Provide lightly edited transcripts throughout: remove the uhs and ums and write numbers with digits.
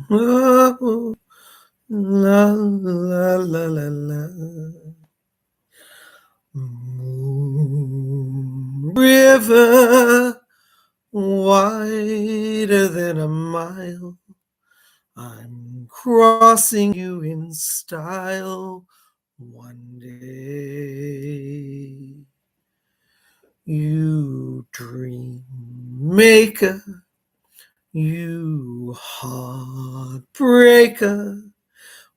Oh, la la la la la. Moon river wider than a mile. I'm crossing you in style one day. You dream maker, you heartbreaker,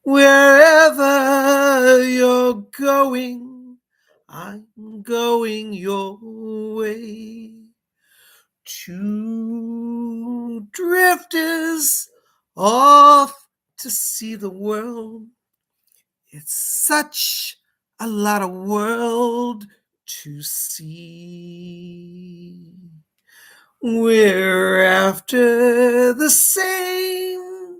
wherever you're going, I'm going your way. Two drifters off to see the world. It's such a lot of world to see. We're after the same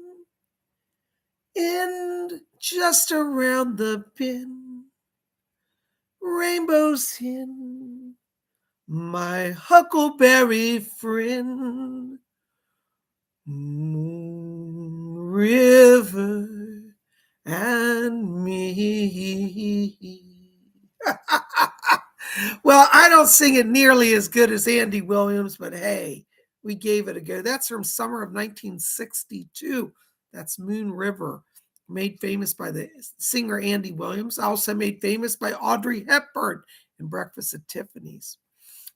end, just around the bend. Rainbows in my huckleberry friend. Moon River and me. Well, I don't sing it nearly as good as Andy Williams, but hey, we gave it a go. That's from summer of 1962. That's Moon River, made famous by the singer Andy Williams, also made famous by Audrey Hepburn in Breakfast at Tiffany's.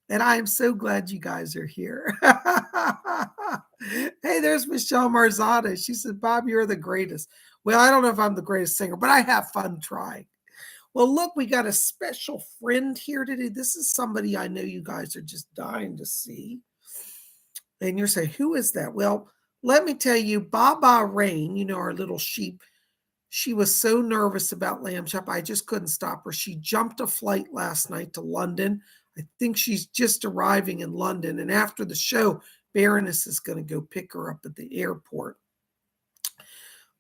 And I am so glad you guys are here. Hey, there's Michelle Marzada. She said, Bob, you're the greatest. Well, I don't know if I'm the greatest singer, but I have fun trying. Well, look, we got a special friend here today. This is somebody I know you guys are just dying to see. And you're saying, who is that? Well, let me tell you, Baba Rain, you know, our little sheep, she was so nervous about Lamb Chop, I just couldn't stop her. She jumped a flight last night to London. I think she's just arriving in London. And after the show, Baroness is going to go pick her up at the airport.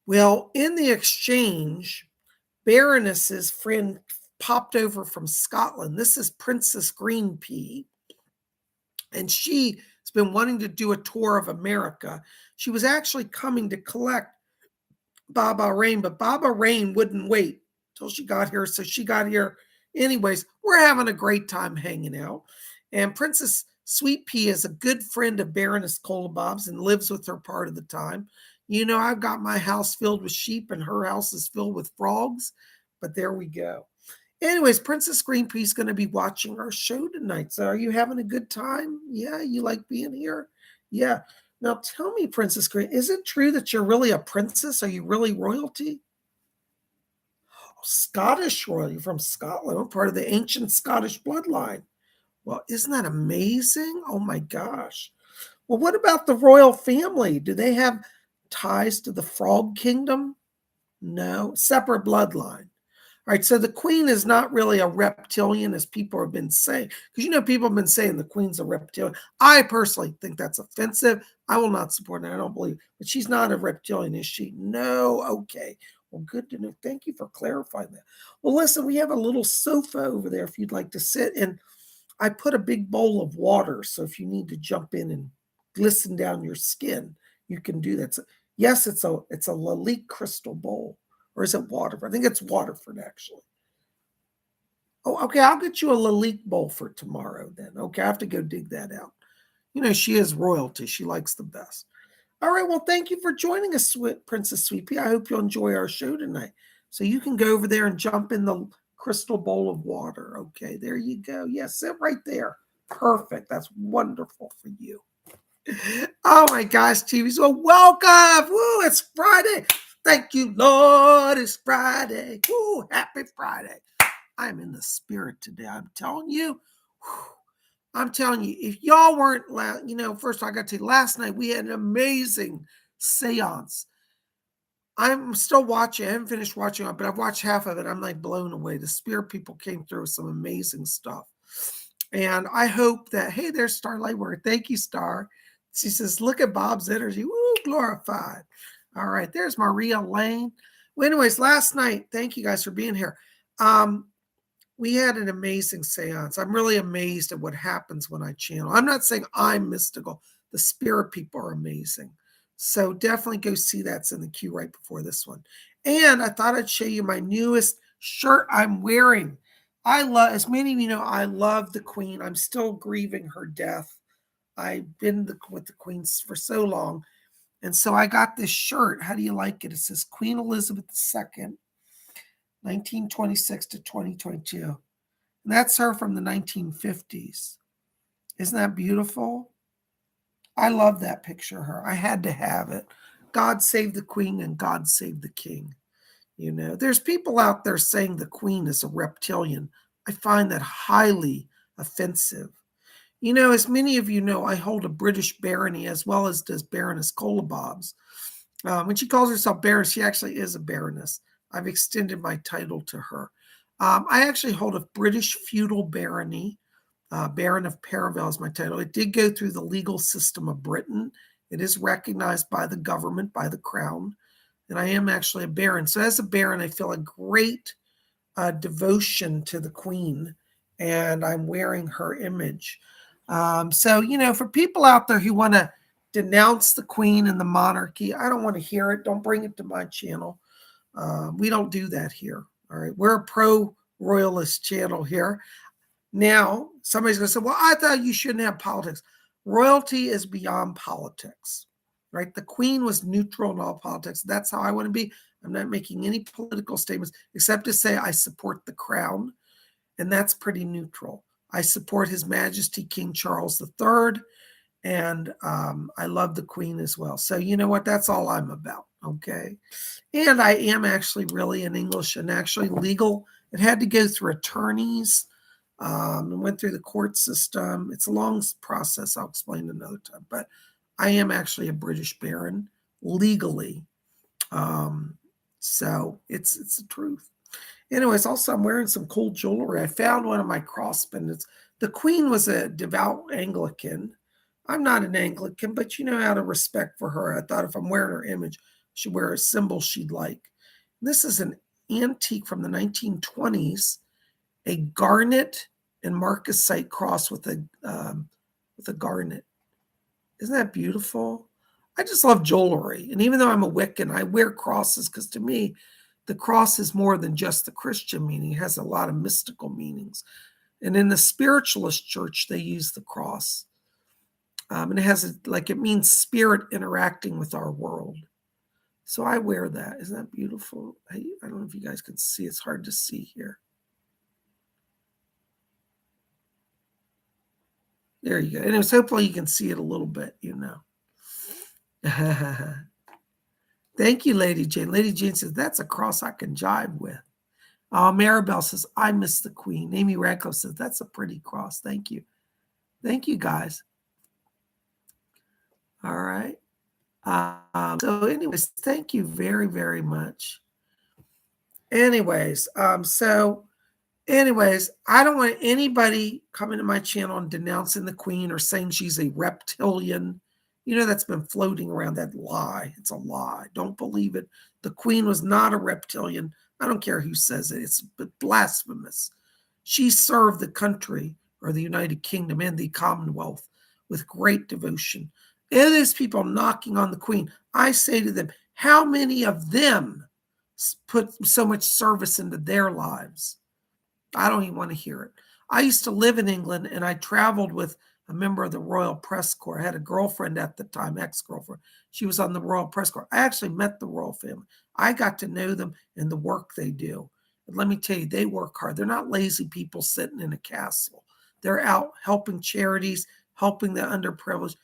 Well, in the exchange, Baroness's friend popped over from Scotland. This is Princess Green Pea. And she has been wanting to do a tour of America. She was actually coming to collect Baba Rain, but Baba Rain wouldn't wait till she got here. So she got here anyways. We're having a great time hanging out. And Princess Sweet Pea is a good friend of Baroness Kolobob's and lives with her part of the time. You know, I've got my house filled with sheep and her house is filled with frogs, but there we go. Anyways, Princess Green Pea is going to be watching our show tonight. So are you having a good time? Yeah, you like being here? Yeah. Now tell me, Princess Green, is it true that you're really a princess? Are you really royalty? Oh, Scottish royalty from Scotland. I'm part of the ancient Scottish bloodline. Well, isn't that amazing? Oh my gosh. Well, what about the royal family? Do they have ties to the Frog Kingdom? No, separate bloodline. All right, so the queen is not really a reptilian, as people have been saying, because you know people have been saying the queen's a reptilian. I personally think that's offensive. I will not support that. I don't believe, but she's not a reptilian, is she? No. Okay. Well, good to know. Thank you for clarifying that. Well, listen, we have a little sofa over there if you'd like to sit, and I put a big bowl of water, so if you need to jump in and glisten down your skin, you can do that. So, yes, it's a Lalique crystal bowl. Or is it Waterford? I think it's Waterford, actually. Oh, okay. I'll get you a Lalique bowl for tomorrow then. Okay. I have to go dig that out. You know, she is royalty. She likes the best. All right. Well, thank you for joining us, Princess Sweet Pea. I hope you'll enjoy our show tonight. So you can go over there and jump in the crystal bowl of water. Okay. There you go. Yes, sit right there. Perfect. That's wonderful for you. Oh my gosh, TV. So welcome. Woo, it's Friday. Thank you, Lord. It's Friday. Woo, happy Friday. I'm in the spirit today. I'm telling you. Whew, I'm telling you, if y'all weren't, you know, first of all, I got to tell you, last night we had an amazing seance. I'm still watching. I haven't finished watching it, but I've watched half of it. I'm like blown away. The spirit people came through with some amazing stuff. And I hope that, hey, there's Starlight Word. Thank you, Star. She says, look at Bob's energy. Woo, glorified. All right, there's Maria Lane. Well, anyways, last night, thank you guys for being here. We had an amazing seance. I'm really amazed at what happens when I channel. I'm not saying I'm mystical. The spirit people are amazing. So definitely go see that's in the queue right before this one. And I thought I'd show you my newest shirt I'm wearing. I love, as many of you know, I love the Queen. I'm still grieving her death. I've been with the Queen for so long. And so I got this shirt. How do you like it? It says Queen Elizabeth II, 1926 to 2022. And that's her from the 1950s. Isn't that beautiful? I love that picture of her. I had to have it. God save the Queen and God save the King. You know, there's people out there saying the Queen is a reptilian. I find that highly offensive. You know, as many of you know, I hold a British barony as well as does Baroness Colabobs. When she calls herself Baroness, she actually is a Baroness. I've extended my title to her. I actually hold a British feudal barony. Baron of Perivale is my title. It did go through the legal system of Britain. It is recognized by the government, by the crown, and I am actually a baron. So as a baron, I feel a great devotion to the Queen, and I'm wearing her image. So, you know, for people out there who want to denounce the Queen and the monarchy, I don't want to hear it. Don't bring it to my channel. We don't do that here. All right. We're a pro-royalist channel here. Now, somebody's going to say, well, I thought you shouldn't have politics. Royalty is beyond politics, right? The Queen was neutral in all politics. That's how I want to be. I'm not making any political statements except to say I support the crown, and that's pretty neutral. I support His Majesty King Charles III, and I love the Queen as well. So you know what? That's all I'm about, okay? And I am actually really in English and actually legal. It had to go through attorneys. And went through the court system. It's a long process. I'll explain another time. But I am actually a British baron legally. So it's the truth. Anyways, also I'm wearing some cool jewelry. I found one of my cross pendants. The Queen was a devout Anglican. I'm not an Anglican, but you know, out of respect for her, I thought if I'm wearing her image, I should wear a symbol she'd like. This is an antique from the 1920s. A garnet and marcasite cross with a garnet. Isn't that beautiful? I just love jewelry. And even though I'm a Wiccan, I wear crosses because to me, the cross is more than just the Christian meaning. It has a lot of mystical meanings. And in the spiritualist church, they use the cross. And it has it means spirit interacting with our world. So I wear that. Isn't that beautiful? I don't know if you guys can see. It's hard to see here. There you go. And hopefully you can see it a little bit, you know. Thank you, Lady Jane. Lady Jane says, that's a cross I can jive with. Maribel says, I miss the Queen. Amy Radcliffe says, that's a pretty cross. Thank you. Thank you, guys. All right. So anyways, thank you very, very much. Anyways, I don't want anybody coming to my channel and denouncing the Queen or saying she's a reptilian. You know, that's been floating around, that lie. It's a lie. Don't believe it. The Queen was not a reptilian. I don't care who says it. It's blasphemous. She served the country or the United Kingdom and the Commonwealth with great devotion. And there's people knocking on the Queen. I say to them, how many of them put so much service into their lives? I don't even want to hear it. I used to live in England and I traveled with a member of the Royal Press Corps. I had a girlfriend at the time, ex-girlfriend. She was on the Royal Press Corps. I actually met the royal family. I got to know them and the work they do. And let me tell you, they work hard. They're not lazy people sitting in a castle. They're out helping charities, helping the underprivileged.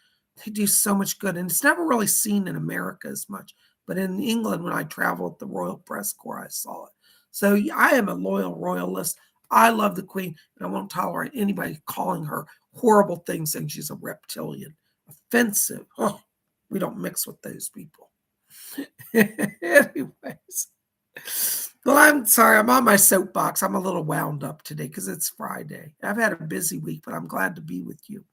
They do so much good. And it's never really seen in America as much. But in England, when I traveled with the Royal Press Corps, I saw it. So I am a loyal royalist. I love the Queen, and I won't tolerate anybody calling her horrible things, saying she's a reptilian. Offensive. Oh, we don't mix with those people. Anyways. Well, I'm sorry. I'm on my soapbox. I'm a little wound up today because it's Friday. I've had a busy week, but I'm glad to be with you.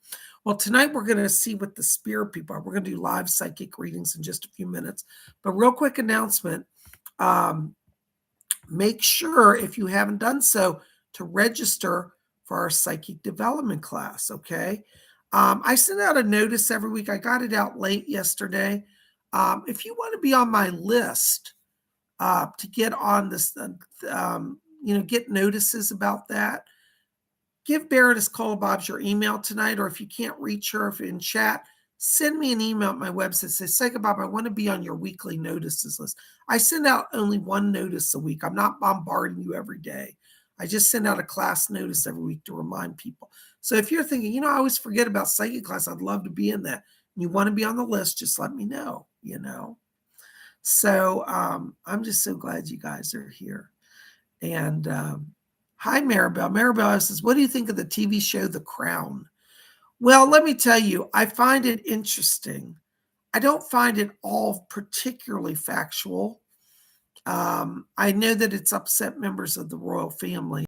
Well, tonight we're going to see what the spirit people are. We're going to do live psychic readings in just a few minutes. But real quick announcement. Make sure, if you haven't done so, to register for our psychic development class, okay? I send out a notice every week. I got it out late yesterday. If you want to be on my list to get on this, get notices about that, give Baroness Kolobobs your email tonight, or if you can't reach her, if in chat, send me an email at my website. Say, PsychicBob, I want to be on your weekly notices list. I send out only one notice a week. I'm not bombarding you every day. I just send out a class notice every week to remind people. So if you're thinking, I always forget about psychic class, I'd love to be in that. And you want to be on the list, just let me know, So I'm just so glad you guys are here. And hi, Maribel. Maribel says, what do you think of the TV show The Crown? Well, let me tell you, I find it interesting. I don't find it all particularly factual. I know that it's upset members of the royal family.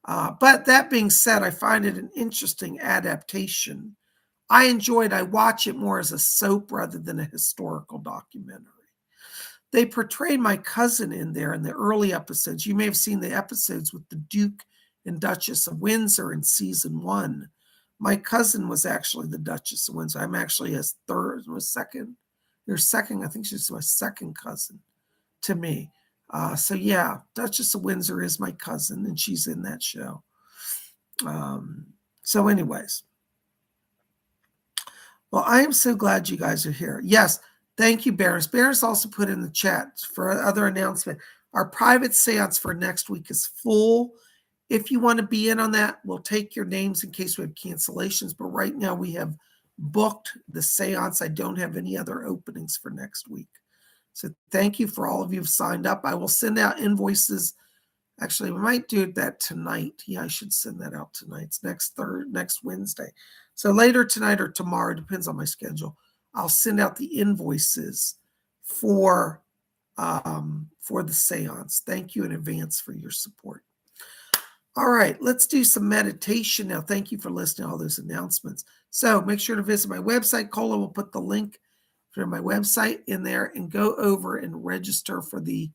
But that being said, I find it an interesting adaptation. I watch it more as a soap rather than a historical documentary. They portrayed my cousin in there in the early episodes. You may have seen the episodes with the Duke and Duchess of Windsor in season 1. My cousin was actually the Duchess of Windsor. I'm actually second. I think she's my second cousin to me. So yeah, Duchess of Windsor is my cousin, and she's in that show. So anyways, well, I am so glad you guys are here. Yes, thank you, Baroness. Baroness also put in the chat for other announcement. Our private seance for next week is full. If you want to be in on that, we'll take your names in case we have cancellations. But right now we have booked the seance. I don't have any other openings for next week. So thank you for all of you who've signed up. I will send out invoices. Actually, we might do that tonight. Yeah, I should send that out tonight. It's next Wednesday. So later tonight or tomorrow, depends on my schedule. I'll send out the invoices for the seance. Thank you in advance for your support. All right, let's do some meditation now. Thank you for listening to all those announcements. So make sure to visit my website. Cola will put the link for my website in there, and go over and register for the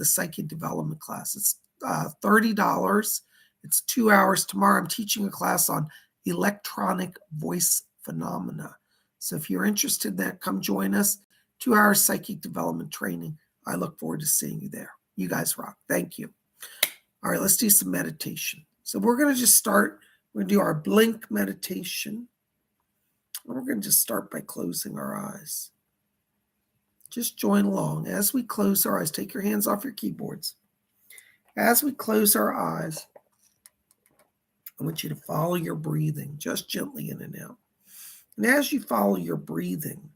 psychic development class. It's $30. It's 2 hours. Tomorrow I'm teaching a class on electronic voice phenomena. So if you're interested in that, come join us. 2 hours psychic development training. I look forward to seeing you there. You guys rock. Thank you. All right, let's do some meditation. So we're going to just start. We're going to do our blink meditation. And we're going to just start by closing our eyes. Just join along. As we close our eyes, take your hands off your keyboards. As we close our eyes, I want you to follow your breathing, just gently in and out. And as you follow your breathing,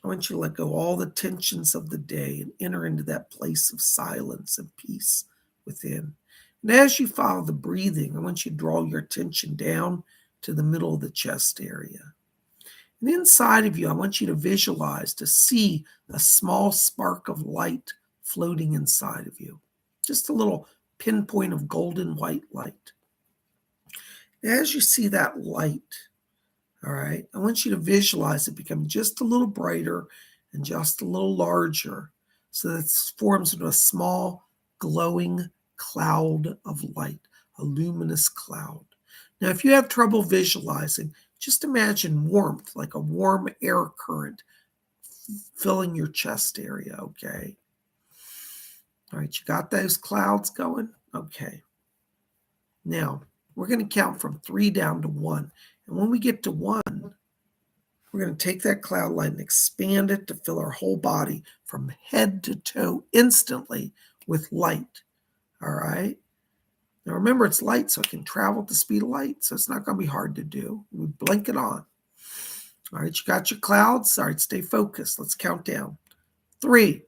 I want you to let go all the tensions of the day and enter into that place of silence and peace within. And as you follow the breathing, I want you to draw your attention down to the middle of the chest area. And inside of you, I want you to visualize, to see a small spark of light floating inside of you. Just a little pinpoint of golden white light. As you see that light, all right, I want you to visualize it become just a little brighter and just a little larger, so that it forms into a small glowing cloud of light, a luminous cloud. Now, if you have trouble visualizing, just imagine warmth, like a warm air current filling your chest area, okay? All right, you got those clouds going? Okay. Now, we're going to count from 3 down to 1. And when we get to 1, we're going to take that cloud light and expand it to fill our whole body from head to toe instantly with light. All right? Now remember, it's light, so it can travel at the speed of light, so it's not going to be hard to do. We blink it on. All right, you got your clouds. All right, stay focused. Let's count down. 3,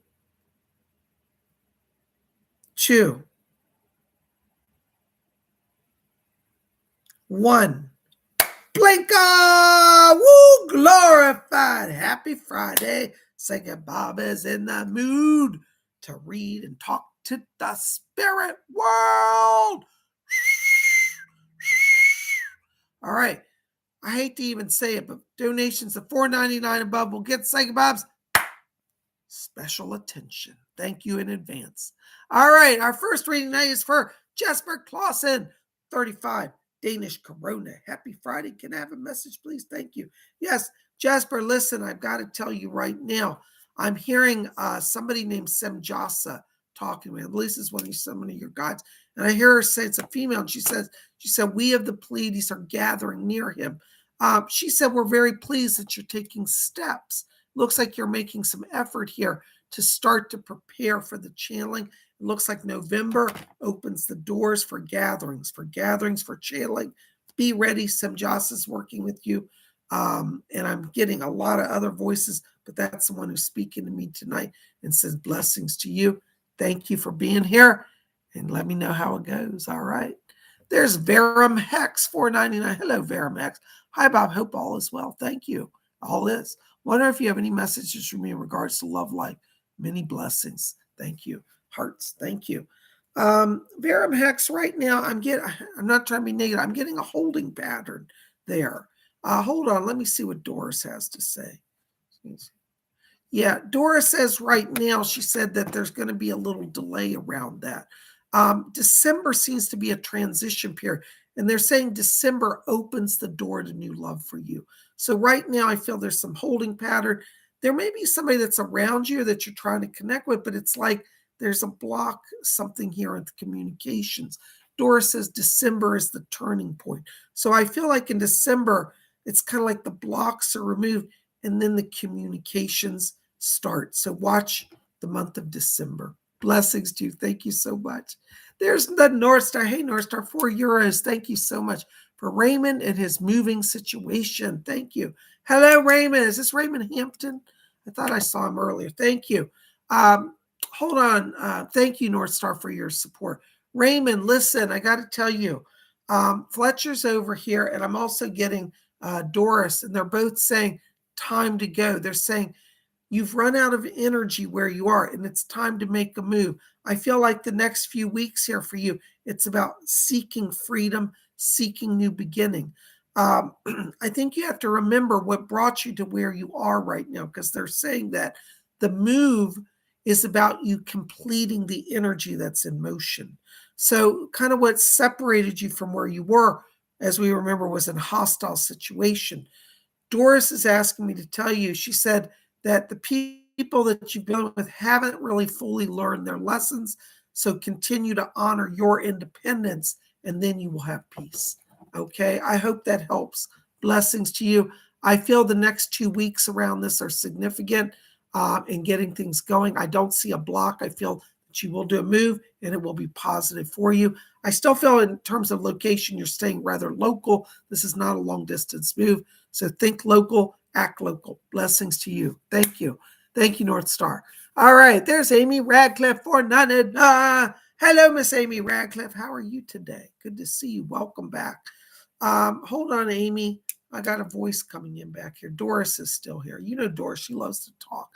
2, 1. Blinka! Woo! Glorified! Happy Friday. PsychicBob is in the mood to read and talk to the spirit world. All right. I hate to even say it, but donations of $4.99 above will get PsychicBob's special attention. Thank you in advance. All right. Our first reading tonight is for Jesper Clausen, 35. Danish Corona. Happy Friday. Can I have a message, please? Thank you. Yes, Jasper, listen, I've got to tell you right now, I'm hearing somebody named Semjasa talking to me. I believe this is some of your guides. And I hear her say it's a female. And she said, we of the Pleiades are gathering near him. She said, we're very pleased that you're taking steps. Looks like you're making some effort here to start to prepare for the channeling. It looks like November opens the doors for gatherings, for channeling. Be ready. Semjasa is working with you. And I'm getting a lot of other voices, but that's the one who's speaking to me tonight and says blessings to you. Thank you for being here, and let me know how it goes. All right. There's Verum Hex 499. Hello, Verum Hex. Hi, Bob. Hope all is well. Thank you. All is. Wonder if you have any messages for me in regards to love life. Many blessings. Thank you. Hearts. Thank you. Verum Hex, right now, I'm not trying to be negative. I'm getting a holding pattern there. Hold on. Let me see what Doris has to say. Yeah, Doris says right now, she said that there's going to be a little delay around that. December seems to be a transition period, and they're saying December opens the door to new love for you. So right now, I feel there's some holding pattern. There may be somebody that's around you that you're trying to connect with, but it's like there's a block, something here in the communications. Doris says December is the turning point. So I feel like in December, it's kind of like the blocks are removed and then the communications start. So watch the month of December. Blessings to you. Thank you so much. There's the North Star. Hey, North Star, €4. Thank you so much for Raymond and his moving situation. Thank you. Hello, Raymond. Is this Raymond Hampton? I thought I saw him earlier. Thank you. Hold on. Thank you, North Star, for your support. Raymond, listen, I got to tell you, Fletcher's over here, and I'm also getting Doris, and they're both saying time to go. They're saying you've run out of energy where you are, and it's time to make a move. I feel like the next few weeks here for you, it's about seeking freedom, seeking new beginning. I think you have to remember what brought you to where you are right now, because they're saying that the move is about you completing the energy that's in motion. So kind of what separated you from where you were, as we remember, was in a hostile situation. Doris is asking me to tell you, she said that the people that you've been with haven't really fully learned their lessons. So continue to honor your independence, and then you will have peace. Okay, I hope that helps. Blessings to you. I feel the next 2 weeks around this are significant in getting things going. I don't see a block. I feel that you will do a move and it will be positive for you. I still feel in terms of location, you're staying rather local. This is not a long distance move. So think local, act local. Blessings to you. Thank you. Thank you, North Star. All right, there's Amy Radcliffe for none. Hello, Miss Amy Radcliffe. How are you today? Good to see you. Welcome back. Hold on, Amy. I got a voice coming in back here. Doris is still here. You know Doris, she loves to talk.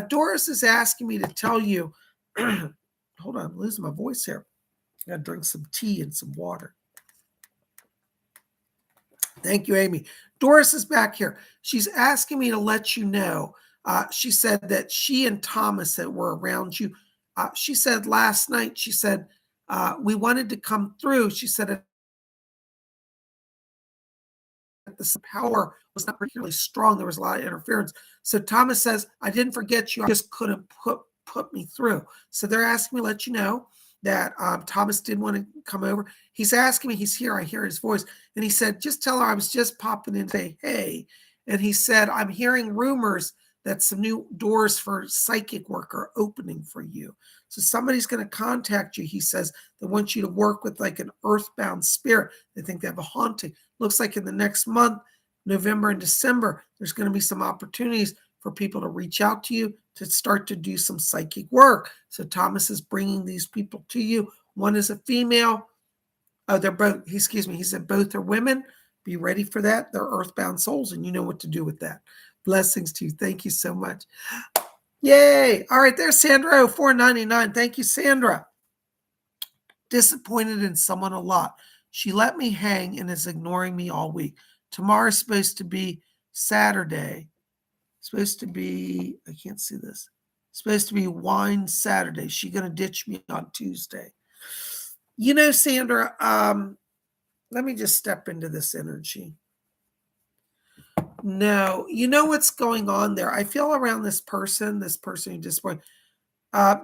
Doris is asking me to tell you, hold on, I'm losing my voice here. I gotta drink some tea and some water. Thank you, Amy. Doris is back here. She's asking me to let you know. She said that she and Thomas that were around you. She said last night, she said, we wanted to come through. She said the power was not particularly strong. There was a lot of interference. So Thomas says, I didn't forget you. I just couldn't put me through. So they're asking me to let you know that Thomas did want to come over. He's asking me, he's here, I hear his voice. And he said, just tell her I was just popping in to say, hey. And he said, I'm hearing rumors that some new doors for psychic work are opening for you. So somebody's going to contact you, he says, that wants you to work with like an earthbound spirit. They think they have a haunting. Looks like in the next month, November and December, there's going to be some opportunities for people to reach out to you to start to do some psychic work. So Thomas is bringing these people to you. One is a female. They're both, he said both are women. Be ready for that. They're earthbound souls, and you know what to do with that. Blessings to you. Thank you so much. Yay. All right, there's Sandra, $4.99. Thank you, Sandra. Disappointed in someone a lot. She let me hang and is ignoring me all week. Tomorrow's supposed to be Saturday. Supposed to be, I can't see this. Supposed to be wine Saturday. She's going to ditch me on Tuesday. You know, Sandra, let me just step into this energy. No, you know what's going on there. I feel around this person who disappointed. Uh,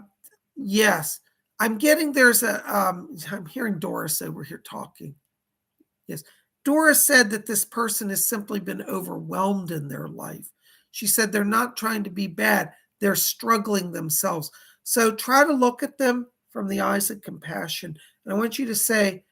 yes, I'm getting I'm hearing Doris over here talking. Yes. Doris said that this person has simply been overwhelmed in their life. She said they're not trying to be bad, they're struggling themselves. So try to look at them from the eyes of compassion. And I want you to say,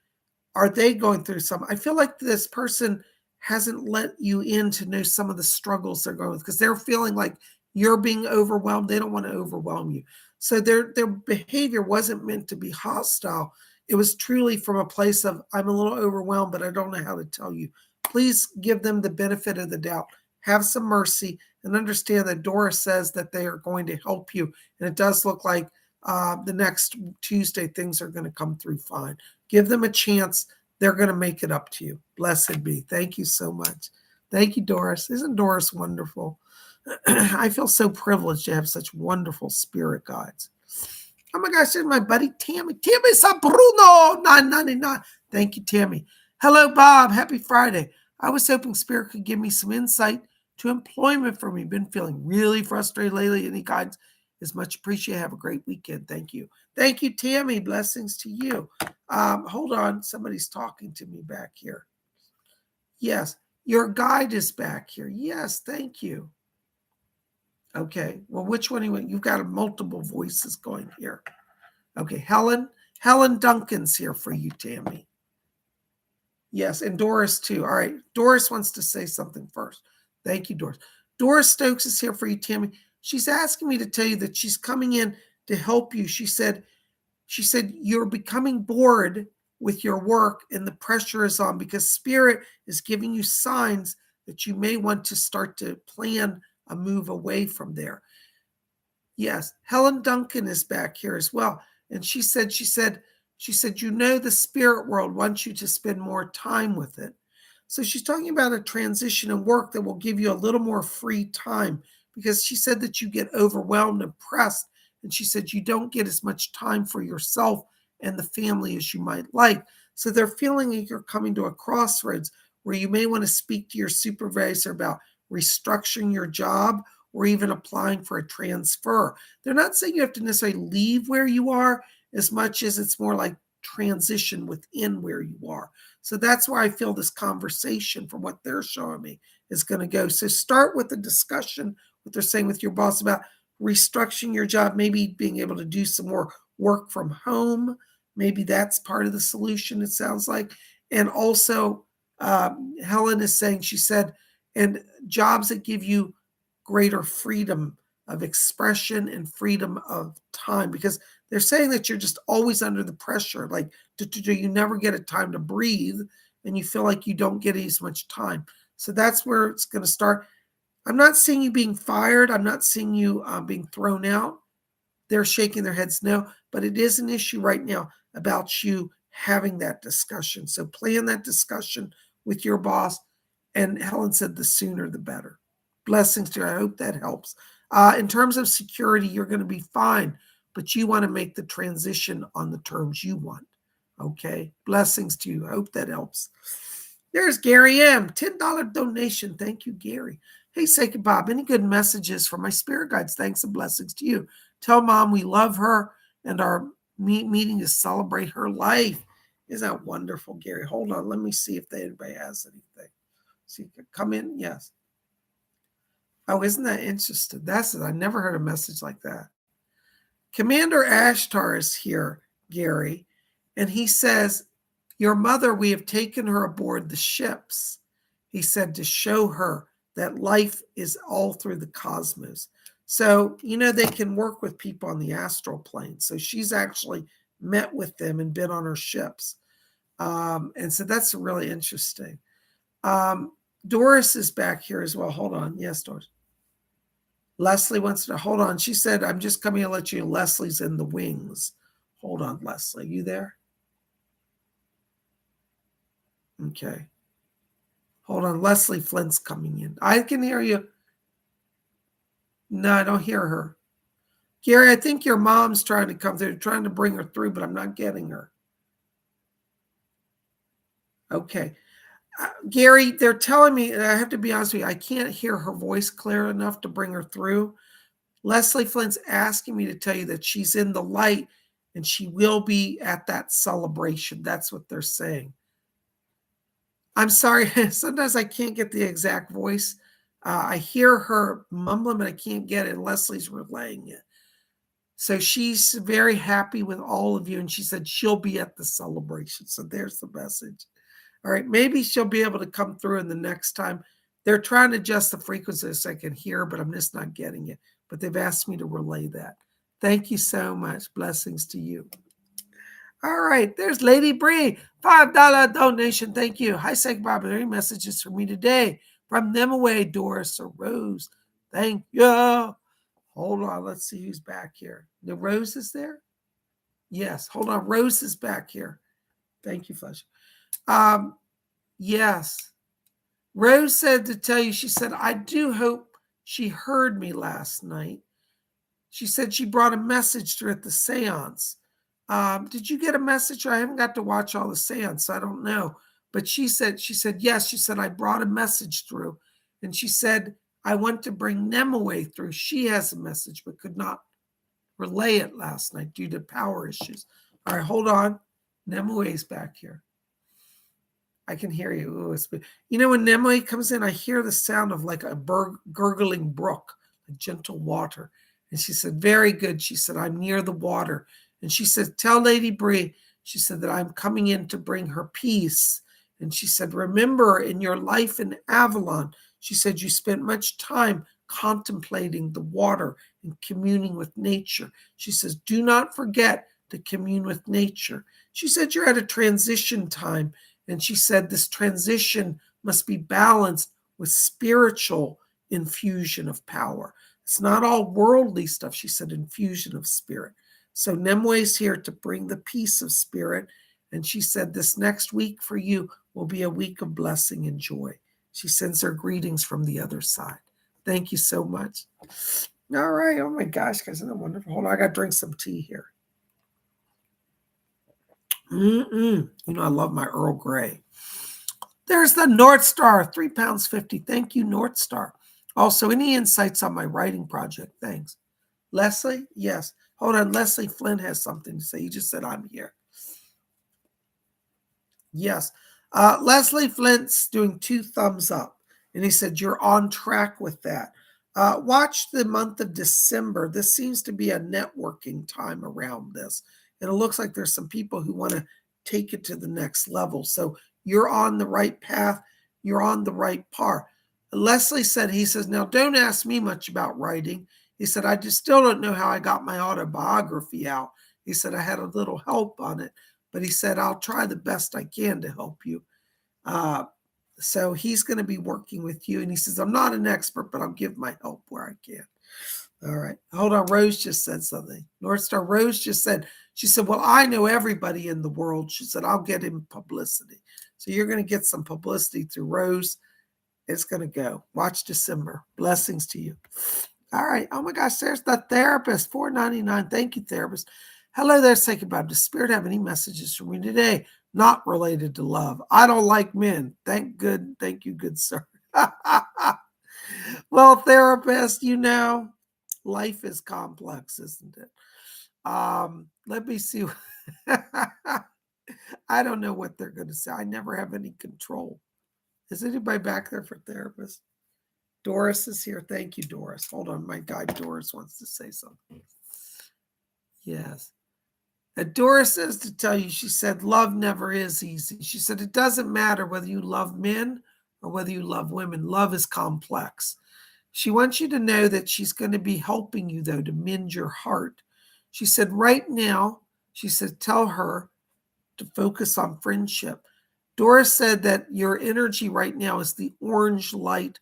are they going through some? I feel like this person hasn't let you in to know some of the struggles they're going with because they're feeling like you're being overwhelmed. They don't want to overwhelm you. So their behavior wasn't meant to be hostile. It was truly from a place of, I'm a little overwhelmed, but I don't know how to tell you. Please give them the benefit of the doubt. Have some mercy and understand that Doris says that they are going to help you. And it does look like the next Tuesday, things are going to come through fine. Give them a chance. They're going to make it up to you. Blessed be. Thank you so much. Thank you, Doris. Isn't Doris wonderful? I feel so privileged to have such wonderful spirit guides. Oh my gosh, there's my buddy Tammy. Tammy Sabruno 999. Thank you, Tammy. Hello, Bob. Happy Friday. I was hoping Spirit could give me some insight to employment for me. Been feeling really frustrated lately. Any guidance is much appreciated. Have a great weekend. Thank you. Thank you, Tammy. Blessings to you. Hold on. Somebody's talking to me back here. Yes, your guide is back here. Yes, thank you. Okay, well, which one do you want? You've got multiple voices going here. Okay, Helen Duncan's here for you, Tammy. Yes, and Doris too. All right, Doris wants to say something first. Thank you, Doris. Doris Stokes is here for you, Tammy. She's asking me to tell you that she's coming in to help you. She said you're becoming bored with your work and the pressure is on because Spirit is giving you signs that you may want to start to plan a move away from there. Yes, Helen Duncan is back here as well. And she said, you know, the spirit world wants you to spend more time with it. So she's talking about a transition in work that will give you a little more free time because she said that you get overwhelmed and pressed. And she said you don't get as much time for yourself and the family as you might like. So they're feeling like you're coming to a crossroads where you may want to speak to your supervisor about restructuring your job or even applying for a transfer. They're not saying you have to necessarily leave where you are as much as it's more like transition within where you are. So that's where I feel this conversation from what they're showing me is going to go. So start with the discussion, what they're saying with your boss about restructuring your job, maybe being able to do some more work from home. Maybe that's part of the solution, it sounds like. And also, Helen is saying, she said, and jobs that give you greater freedom of expression and freedom of time, because they're saying that you're just always under the pressure, like you never get a time to breathe and you feel like you don't get as much time. So that's where it's going to start. I'm not seeing you being fired. I'm not seeing you being thrown out. They're shaking their heads no, but it is an issue right now about you having that discussion. So plan that discussion with your boss. And Helen said the sooner the better. Blessings to you. I hope that helps. In terms of security, you're going to be fine, but you want to make the transition on the terms you want. Okay. Blessings to you. I hope that helps. There's Gary M. $10 donation. Thank you, Gary. Hey, Psychic Bob, any good messages for my spirit guides? Thanks and blessings to you. Tell Mom we love her and our meeting to celebrate her life. Isn't that wonderful, Gary? Hold on. Let me see if anybody has anything. So you can come in. Yes. Oh, isn't that interesting? I never heard a message like that. Commander Ashtar is here, Gary, and he says, your mother, we have taken her aboard the ships. He said to show her that life is all through the cosmos. So, they can work with people on the astral plane. So she's actually met with them and been on her ships. And so that's really interesting. Doris is back here as well. Hold on. Yes, Doris. Leslie wants to hold on. She said, I'm just coming to let you know Leslie's in the wings. Hold on, Leslie. You there? Okay. Hold on. Leslie Flint's coming in. I can hear you. No, I don't hear her. Gary, I think your mom's trying to come through, trying to bring her through, but I'm not getting her. Okay. Gary, they're telling me, and I have to be honest with you, I can't hear her voice clear enough to bring her through. Leslie Flynn's asking me to tell you that she's in the light and she will be at that celebration. That's what they're saying. I'm sorry. Sometimes I can't get the exact voice. I hear her mumbling, but I can't get it. Leslie's relaying it. So she's very happy with all of you. And she said she'll be at the celebration. So there's the message. All right. Maybe she'll be able to come through in the next time. They're trying to adjust the frequency so I can hear, but I'm just not getting it. But they've asked me to relay that. Thank you so much. Blessings to you. All right, there's Lady Bree, $5 donation. Thank you. Hi, Psychic Bob. Are there any messages for me today? From them away, Doris or Rose. Thank you. Hold on. Let's see who's back here. The Rose is there? Yes. Hold on. Rose is back here. Thank you, Flesh. Yes. Rose said to tell you, she said, I do hope she heard me last night. She said she brought a message through at the seance. Did you get a message? I haven't got to watch all the seance, so I don't know. But she said, yes. She said, I brought a message through. And she said, I went to bring Nemaway through. She has a message, but could not relay it last night due to power issues. All right, hold on. Nemaway's back here. I can hear you. Ooh, you know, when Nemaway comes in, I hear the sound of like a gurgling brook, a gentle water. And she said, very good. She said, I'm near the water. And she said, tell Lady Bree, she said, that I'm coming in to bring her peace. And she said, remember in your life in Avalon, she said, you spent much time contemplating the water and communing with nature. She says, do not forget to commune with nature. She said, you're at a transition time. And she said, this transition must be balanced with spiritual infusion of power. It's not all worldly stuff. She said, infusion of spirit. So Nemway's here to bring the peace of spirit. And she said, this next week for you will be a week of blessing and joy. She sends her greetings from the other side. Thank you so much. All right. Oh my gosh, guys, isn't that wonderful? Hold on, I got to drink some tea here. You know, I love my Earl Grey. There's the North Star, £3.50. Thank you, North Star. Also, any insights on my writing project? Thanks. Leslie? Yes. Hold on. Leslie Flynn has something to say. He just said, I'm here. Yes. Leslie Flynn's doing 2 thumbs up. And he said, you're on track with that. Watch the month of December. This seems to be a networking time around this. And it looks like there's some people who want to take it to the next level. So you're on the right path. You're on the right par. Leslie said, he says, now don't ask me much about writing. He said, I just still don't know how I got my autobiography out. He said, I had a little help on it. But he said, I'll try the best I can to help you. So he's going to be working with you. And he says, I'm not an expert, but I'll give my help where I can. All right. Hold on. Rose just said something. North Star Rose just said, she said, well, I know everybody in the world. She said, I'll get him publicity. So you're going to get some publicity through Rose. It's going to go. Watch December. Blessings to you. All right. Oh my gosh. There's the therapist. $4.99. Thank you, therapist. Hello there, Psychic Bob. Does Spirit have any messages for me today? Not related to love. I don't like men. Thank you, good sir. Well, therapist, you know, life is complex, isn't it? Let me see. I don't know what they're going to say. I never have any control. Is anybody back there for therapist? Doris is here. Thank you, Doris. Hold on. My guy, Doris, wants to say something. Yes. Doris says to tell you, she said, love never is easy. She said, it doesn't matter whether you love men or whether you love women. Love is complex. She wants you to know that she's going to be helping you, though, to mend your heart. She said, right now, she said, tell her to focus on friendship. Doris said that your energy right now is the orange light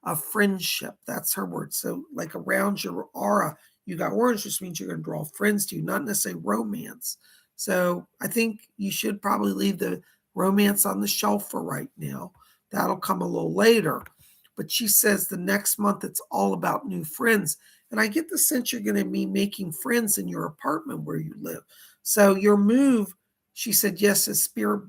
of friendship. That's her word. So like around your aura, you got orange, which means you're going to draw friends to you, not necessarily romance. So I think you should probably leave the romance on the shelf for right now. That'll come a little later. But she says the next month it's all about new friends. And I get the sense you're going to be making friends in your apartment where you live. So your move, she said, yes, is spirit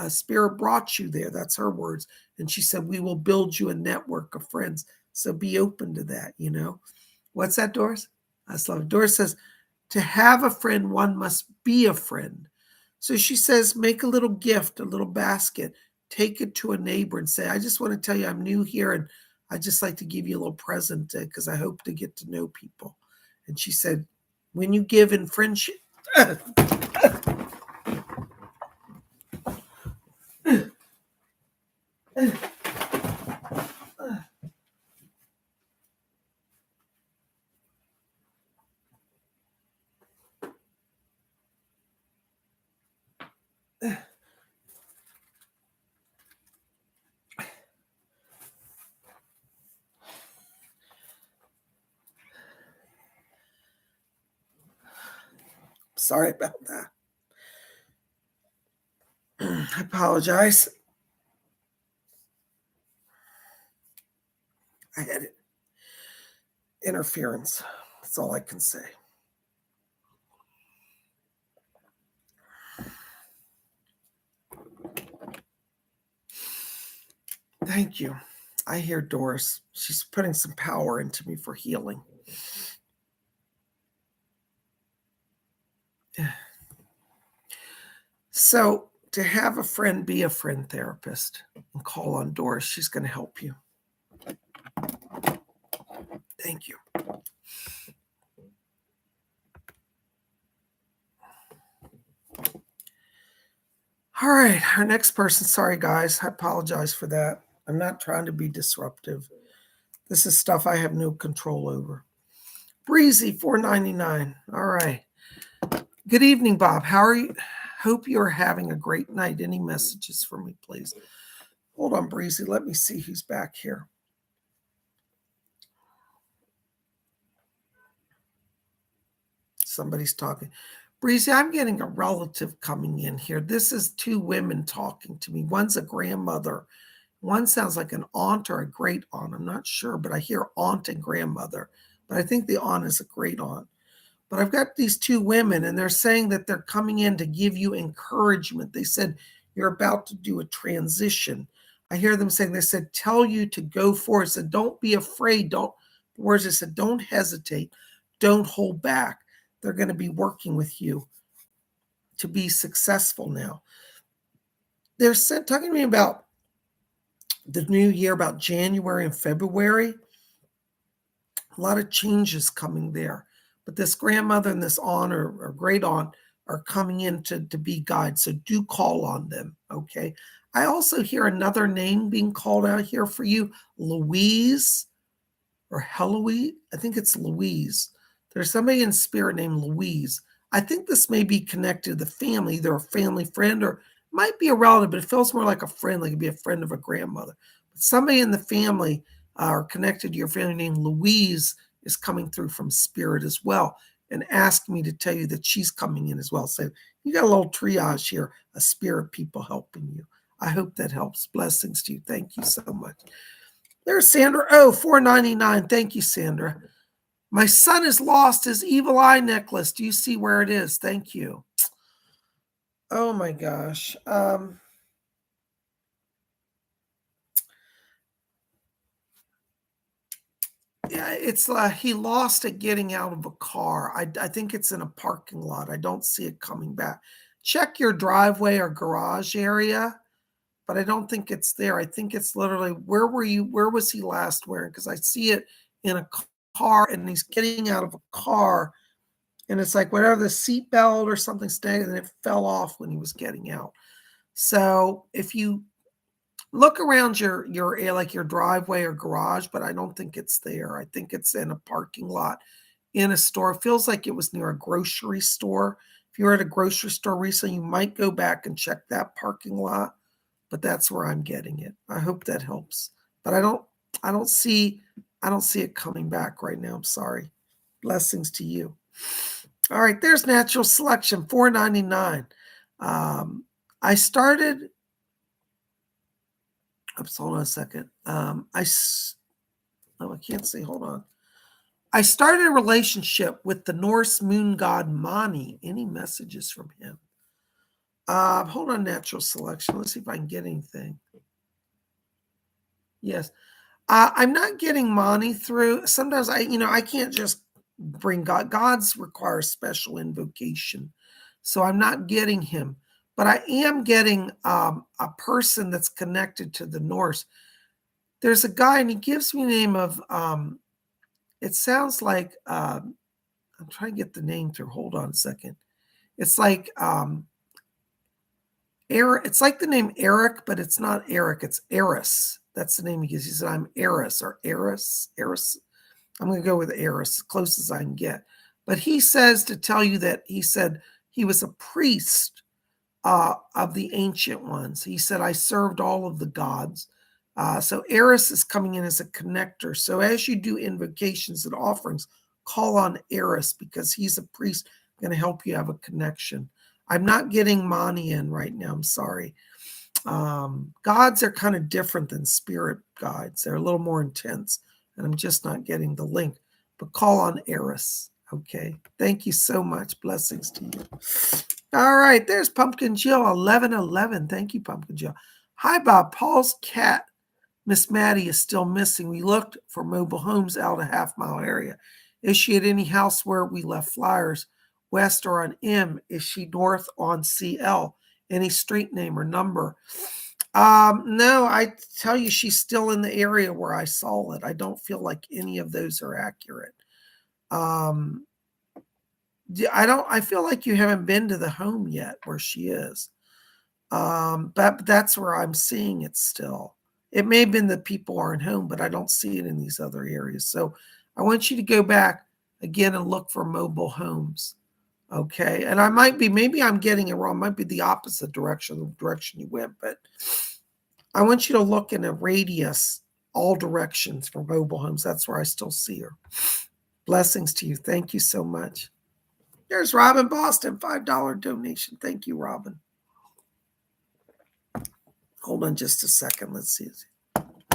Spirit brought you there. That's her words. And she said, we will build you a network of friends. So be open to that, you know. What's that, Doris? I love it. Doris says, to have a friend, one must be a friend. So she says, make a little gift, a little basket, take it to a neighbor and say, I just want to tell you I'm new here and I just like to give you a little present because I hope to get to know people. And she said, when you give in friendship, sorry about that. I apologize. I had interference. That's all I can say. Thank you. I hear Doris. She's putting some power into me for healing. So to have a friend be a friend therapist and call on Doris, she's going to help you. Thank you. All right, our next person. Sorry, guys. I apologize for that. I'm not trying to be disruptive. This is stuff I have no control over. Breezy, $4.99. All right. Good evening, Bob. How are you? Hope you're having a great night. Any messages for me, please? Hold on, Breezy. Let me see who's back here. Somebody's talking. Breezy, I'm getting a relative coming in here. This is two women talking to me. One's a grandmother. One sounds like an aunt or a great aunt. I'm not sure, but I hear aunt and grandmother. But I think the aunt is a great aunt. But I've got these two women, and they're saying that they're coming in to give you encouragement. They said, you're about to do a transition. I hear them saying, they said, tell you to go forward. Said, don't be afraid. The words they said, don't hesitate. Don't hold back. They're going to be working with you to be successful now. They're talking to me about the new year, about January and February. A lot of changes coming there. But this grandmother and this aunt or great aunt are coming in to be guides. So do call on them, okay? I also hear another name being called out here for you, Louise or Heloise. I think it's Louise. There's somebody in spirit named Louise. I think this may be connected to the family, either a family friend or might be a relative, but it feels more like a friend, like it'd be a friend of a grandmother. But somebody in the family or connected to your family named Louise is coming through from spirit as well and asked me to tell you that she's coming in as well. So you got a little triage here, a spirit people helping you. I hope that helps. Blessings to you. Thank you so much. There's Sandra. Oh, $4.99. Thank you, Sandra. My son has lost his evil eye necklace. Do you see where it is? Thank you. Oh my gosh. Yeah, it's he lost it getting out of a car. I think it's in a parking lot. I don't see it coming back. Check your driveway or garage area, but I don't think it's there. I think it's literally, where was he last wearing? Because I see it in a car and he's getting out of a car and it's like whatever, the seatbelt or something stayed and it fell off when he was getting out. So if you look around your like your driveway or garage, but I don't think it's there. I think it's in a parking lot in a store. It feels like it was near a grocery store. If you were at a grocery store recently, you might go back and check that parking lot, but that's where I'm getting it. I hope that helps. But I don't see it coming back right now. I'm sorry. Blessings to you. All right, there's natural selection, $4.99. I started. Oops, hold on a second. I can't see. Hold on. I started a relationship with the Norse moon god Mani. Any messages from him? Hold on, natural selection. Let's see if I can get anything. Yes. I'm not getting Monty through. Sometimes I can't just bring God. God's requires special invocation. So I'm not getting him. But I am getting a person that's connected to the Norse. There's a guy, and he gives me the name of, it sounds like, I'm trying to get the name through. Hold on a second. It's like, Eric, it's like the name Eric, but it's not Eric, it's Eris. That's the name he gives. He said, I'm Eris or Eris. I'm going to go with Eris, as close as I can get. But he says to tell you that he said he was a priest of the ancient ones. He said, I served all of the gods. So Eris is coming in as a connector. So as you do invocations and offerings, call on Eris because he's a priest going to help you have a connection. I'm not getting Mani in right now. I'm sorry. Gods are kind of different than spirit guides. They're a little more intense, and I'm just not getting the link. But call on Eris. Okay. Thank you so much. Blessings to you. All right. There's Pumpkin Jill, 1111. Thank you, Pumpkin Jill. Hi, Bob. Paul's cat, Miss Maddie, is still missing. We looked for mobile homes out a half-mile area. Is she at any house where we left flyers? West or on M? Is she north on CL? Any street name or number? No, I tell you, she's still in the area where I saw it. I don't feel like any of those are accurate. I feel like you haven't been to the home yet where she is. But that's where I'm seeing it still. It may have been that people aren't home, but I don't see it in these other areas. So I want you to go back again and look for mobile homes. Okay. And maybe I'm getting it wrong. It might be the opposite direction, the direction you went, but I want you to look in a radius, all directions for mobile homes. That's where I still see her. Blessings to you. Thank you so much. There's Robin Boston, $5 donation. Thank you, Robin. Hold on just a second. Let's see.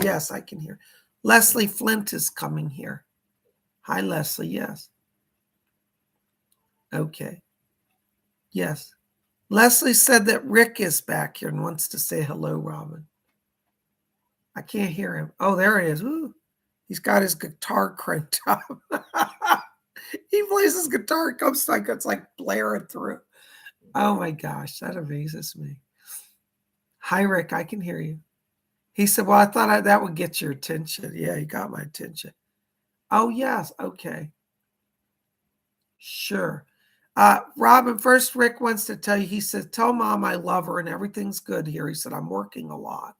Yes, I can hear. Leslie Flint is coming here. Hi, Leslie. Yes. Okay. Yes. Leslie said that Rick is back here and wants to say hello, Robin. I can't hear him. Oh, there he is. Ooh, he's got his guitar cranked up. He plays his guitar. It's like blaring through. Oh my gosh, that amazes me. Hi, Rick. I can hear you. He said, well, I thought that would get your attention. Yeah, he got my attention. Oh, yes. Okay. Sure. Robin, first, Rick wants to tell you, he said, tell Mom I love her and everything's good here. He said, I'm working a lot.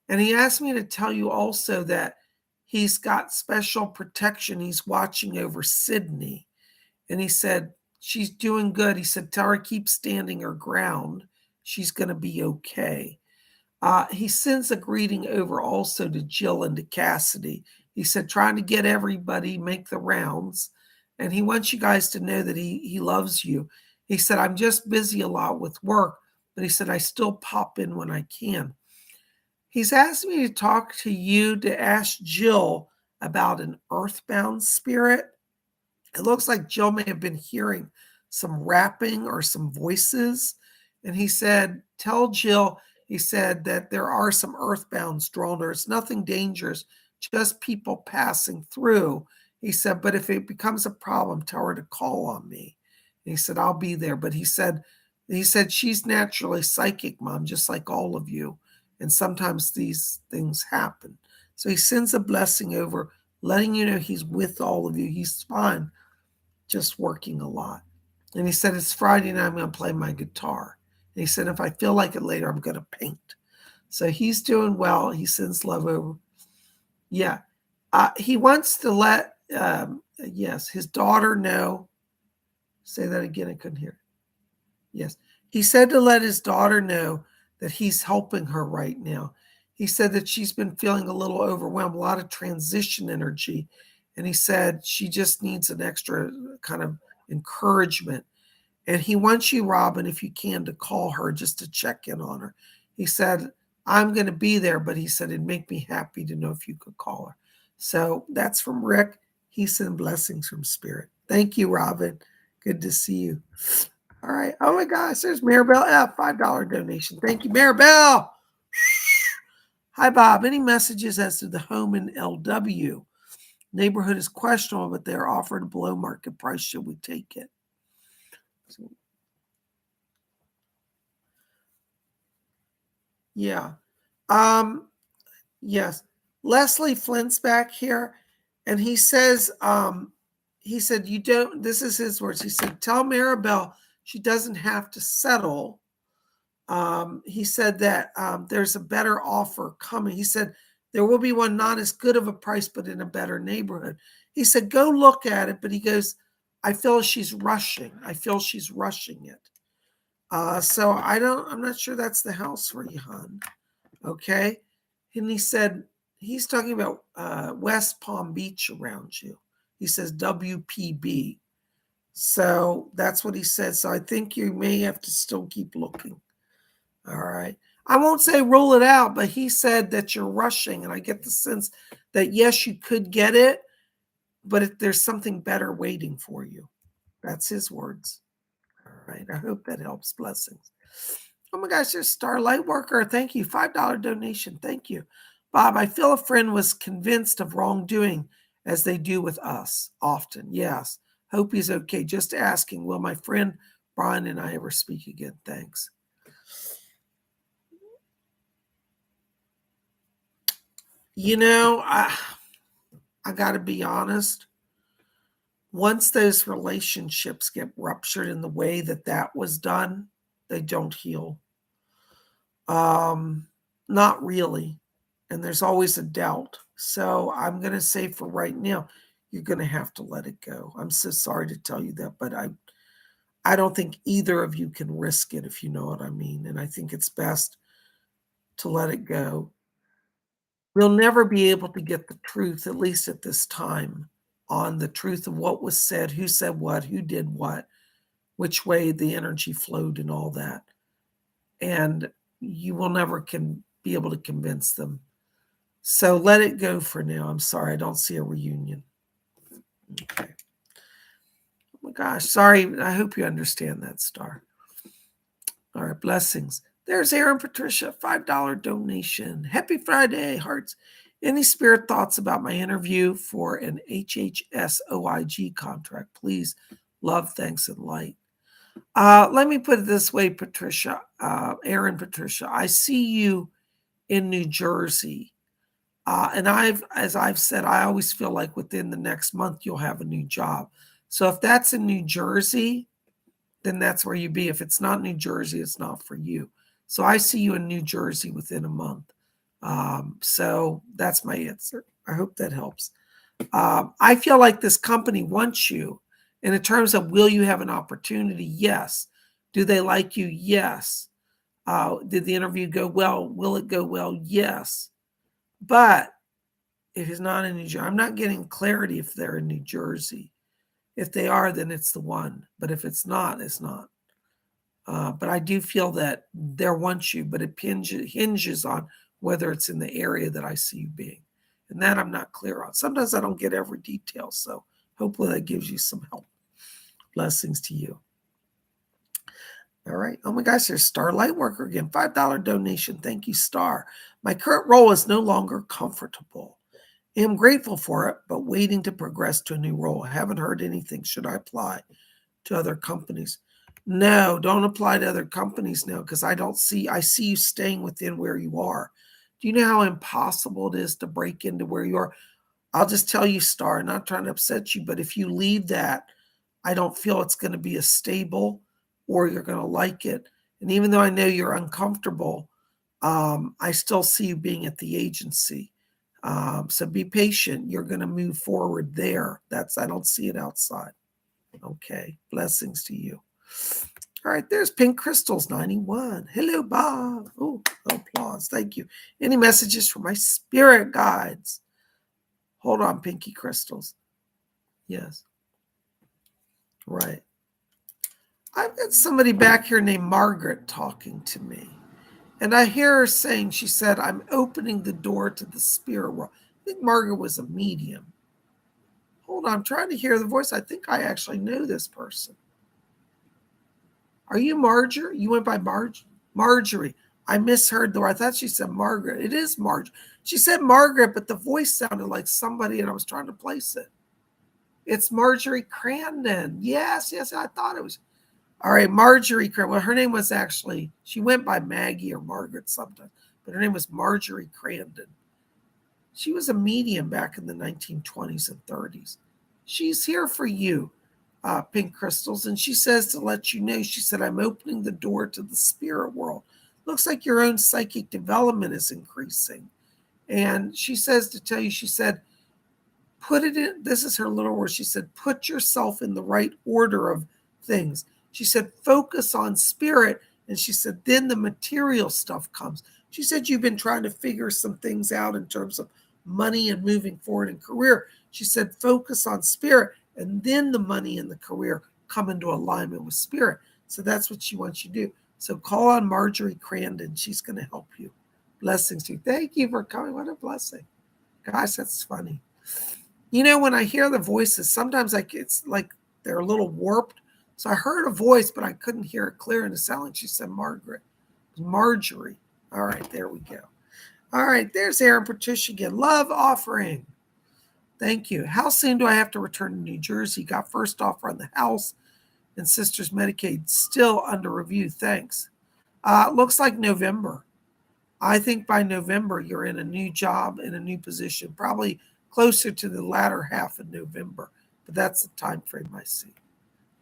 And he asked me to tell you also that he's got special protection. He's watching over Sydney. And he said, she's doing good. He said, tell her keep standing her ground. She's going to be okay. He sends a greeting over also to Jill and to Cassidy. He said, trying to get everybody, make the rounds. And he wants you guys to know that he loves you. He said, I'm just busy a lot with work, but he said, I still pop in when I can. He's asked me to talk to you to ask Jill about an earthbound spirit. It looks like Jill may have been hearing some rapping or some voices. And he said, tell Jill, he said that there are some earthbounds drawn there. It's nothing dangerous, just people passing through. He said, but if it becomes a problem, tell her to call on me. And he said, I'll be there. But he said she's naturally psychic, Mom, just like all of you. And sometimes these things happen. So he sends a blessing over, letting you know he's with all of you. He's fine, just working a lot. And he said, it's Friday night, I'm going to play my guitar. And he said, if I feel like it later, I'm going to paint. So he's doing well. He sends love over. Yeah. He wants to let, his daughter know. Say that again. I couldn't hear. Yes. He said to let his daughter know that he's helping her right now. He said that she's been feeling a little overwhelmed, a lot of transition energy. And he said she just needs an extra kind of encouragement. And he wants you, Robin, if you can, to call her just to check in on her. He said, I'm going to be there, but he said it'd make me happy to know if you could call her. So that's from Rick. He sent blessings from Spirit. Thank you, Robin. Good to see you. All right. Oh my gosh, there's Maribel F. $5 donation. Thank you, Maribel. Hi, Bob. Any messages as to the home in LW? Neighborhood is questionable, but they are offered a below market price. Should we take it? Yeah. Yes. Leslie Flint's back here, and he says, he said, you don't, this is his words. He said, tell Maribel she doesn't have to settle. He said that there's a better offer coming. He said, there will be one not as good of a price, but in a better neighborhood. He said, go look at it. But he goes, I feel she's rushing. I feel she's rushing it. So I'm not sure that's the house for you, hon. Okay. And he said, he's talking about West Palm Beach around you. He says WPB. So that's what he said. So I think you may have to still keep looking. All right. I won't say rule it out, but he said that you're rushing. And I get the sense that, yes, you could get it, but there's something better waiting for you. That's his words. All right. I hope that helps. Blessings. Oh my gosh, there's Starlight Worker. Thank you. $5 donation. Thank you. Bob, I feel a friend was convinced of wrongdoing as they do with us often. Yes. Hope he's okay. Just asking, will my friend Brian and I ever speak again? Thanks. You know, I got to be honest. Once those relationships get ruptured in the way that was done, they don't heal. Not really. And there's always a doubt. So I'm going to say for right now, you're going to have to let it go. I'm so sorry to tell you that, but I don't think either of you can risk it, if you know what I mean. And I think it's best to let it go. We'll never be able to get the truth, at least at this time, on the truth of what was said, who said what, who did what, which way the energy flowed and all that. And you will never be able to convince them. So let it go for now. I'm sorry. I don't see a reunion. Okay. Oh my gosh. Sorry. I hope you understand that, Star. All right. Blessings. There's Aaron Patricia, $5 donation. Happy Friday, hearts. Any spirit thoughts about my interview for an HHSOIG contract? Please, love, thanks, and light. Let me put it this way, Patricia, Aaron Patricia. I see you in New Jersey. And as I've said, I always feel like within the next month you'll have a new job. So if that's in New Jersey, then that's where you be. If it's not New Jersey, it's not for you. So I see you in New Jersey within a month. So that's my answer. I hope that helps. I feel like this company wants you. And in terms of will you have an opportunity? Yes. Do they like you? Yes. Did the interview go well? Will it go well? Yes. But if it's not in New Jersey, I'm not getting clarity if they're in New Jersey. If they are, then it's the one. But if it's not, it's not. But I do feel that there wants you, but it hinges on whether it's in the area that I see you being. And that I'm not clear on. Sometimes I don't get every detail. So hopefully that gives you some help. Blessings to you. All right. Oh my gosh, there's Starlight Worker again. $5 donation. Thank you, Star. My current role is no longer comfortable. I am grateful for it, but waiting to progress to a new role. I haven't heard anything. Should I apply to other companies? No, don't apply to other companies now because I see you staying within where you are. Do you know how impossible it is to break into where you are? I'll just tell you, Star, not trying to upset you, but if you leave that, I don't feel it's going to be as stable or you're going to like it. And even though I know you're uncomfortable, I still see you being at the agency. So be patient. You're going to move forward there. I don't see it outside. Okay. Blessings to you. All right. There's Pink Crystals 91. Hello, Bob. Oh, applause. Thank you. Any messages for my spirit guides? Hold on, Pinky Crystals. Yes. Right. I've got somebody back here named Margaret talking to me. And I hear her saying, she said, I'm opening the door to the spirit world. I think Margaret was a medium. Hold on, I'm trying to hear the voice. I think I actually know this person. Are you Marjorie? You went by Marjorie. I misheard the word. I thought she said Margaret. It is Marjorie. She said Margaret, but the voice sounded like somebody, and I was trying to place it. It's Marjorie Crandon. Yes, I thought it was. All right, Marjorie Crandon. Well, her name was actually, she went by Maggie or Margaret sometimes, but her name was Marjorie Crandon. She was a medium back in the 1920s and 30s. She's here for you, Pink Crystals. And she says to let you know, she said, I'm opening the door to the spirit world. Looks like your own psychic development is increasing. And she says to tell you, she said, put it in, this is her little word. She said, put yourself in the right order of things. She said, focus on spirit. And she said, then the material stuff comes. She said, you've been trying to figure some things out in terms of money and moving forward in career. She said, focus on spirit, and then the money and the career come into alignment with spirit. So that's what she wants you to do. So call on Marjorie Crandon. She's going to help you. Blessings to you. Thank you for coming. What a blessing. Gosh, that's funny. You know, when I hear the voices, sometimes it's like they're a little warped. So I heard a voice, but I couldn't hear it clear, and it sounded like she said Margaret. Marjorie. All right, there we go. All right, there's Aaron Patricia again. Love offering. Thank you. How soon do I have to return to New Jersey? Got first offer on the house and Sisters Medicaid still under review. Thanks. Looks like November. I think by November you're in a new job, in a new position, probably closer to the latter half of November. But that's the time frame I see.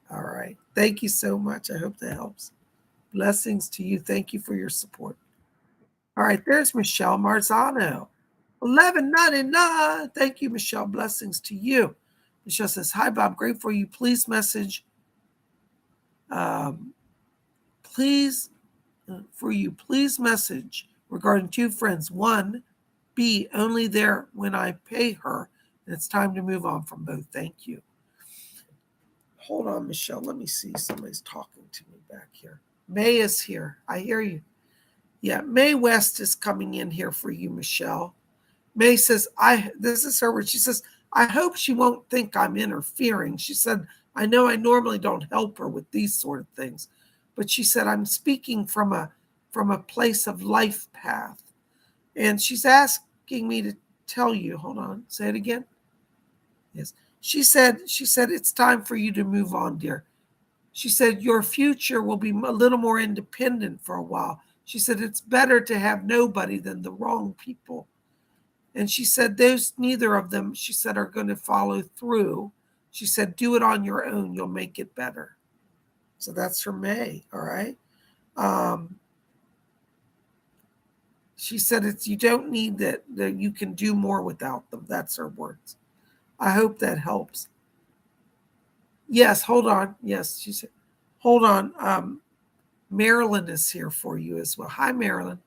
All right. Thank you so much. I hope that helps. Blessings to you. Thank you for your support. All right, there's Michelle Marzano. $11.99. Thank you, Michelle. Blessings to you. Michelle says, hi, Bob. Great for you. Please message. Please message regarding two friends. One, be only there when I pay her. And it's time to move on from both. Thank you. Hold on, Michelle. Let me see. Somebody's talking to me back here. May is here. I hear you. Yeah, May West is coming in here for you, Michelle. May says, this is her word. She says, I hope she won't think I'm interfering. She said, I know I normally don't help her with these sort of things, but she said, I'm speaking from a place of life path. And she's asking me to tell you, hold on, say it again. Yes. She said, it's time for you to move on, dear. She said, your future will be a little more independent for a while. She said, it's better to have nobody than the wrong people. And she said, neither of them, she said, are going to follow through. She said, do it on your own. You'll make it better. So that's for May. All right. She said, you don't need that you can do more without them. That's her words. I hope that helps. Yes. Hold on. Yes. She said, hold on. Marilyn is here for you as well. Hi, Marilyn.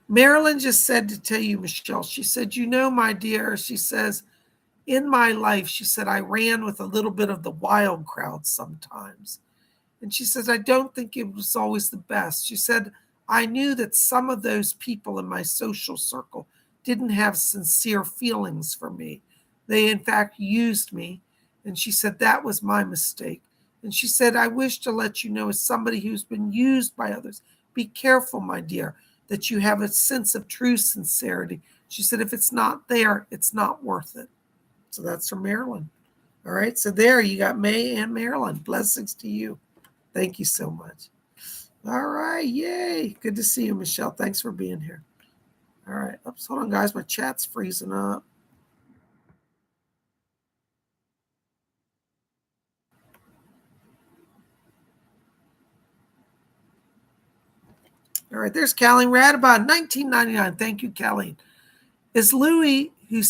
Marilyn just said to tell you, Michelle, she said, you know, my dear, she says, in my life, she said, I ran with a little bit of the wild crowd sometimes. And she says, I don't think it was always the best. She said, I knew that some of those people in my social circle didn't have sincere feelings for me. They, in fact, used me. And she said, that was my mistake. And she said, I wish to let you know, as somebody who's been used by others, be careful, my dear, that you have a sense of true sincerity. She said, if it's not there, it's not worth it. So that's from Marilyn. All right. So there you got May and Marilyn. Blessings to you. Thank you so much. All right. Yay. Good to see you, Michelle. Thanks for being here. All right. Oops, hold on, guys. My chat's freezing up. All right, there's Colleen Radabon, 1999. Thank you, Colleen. Is Louis who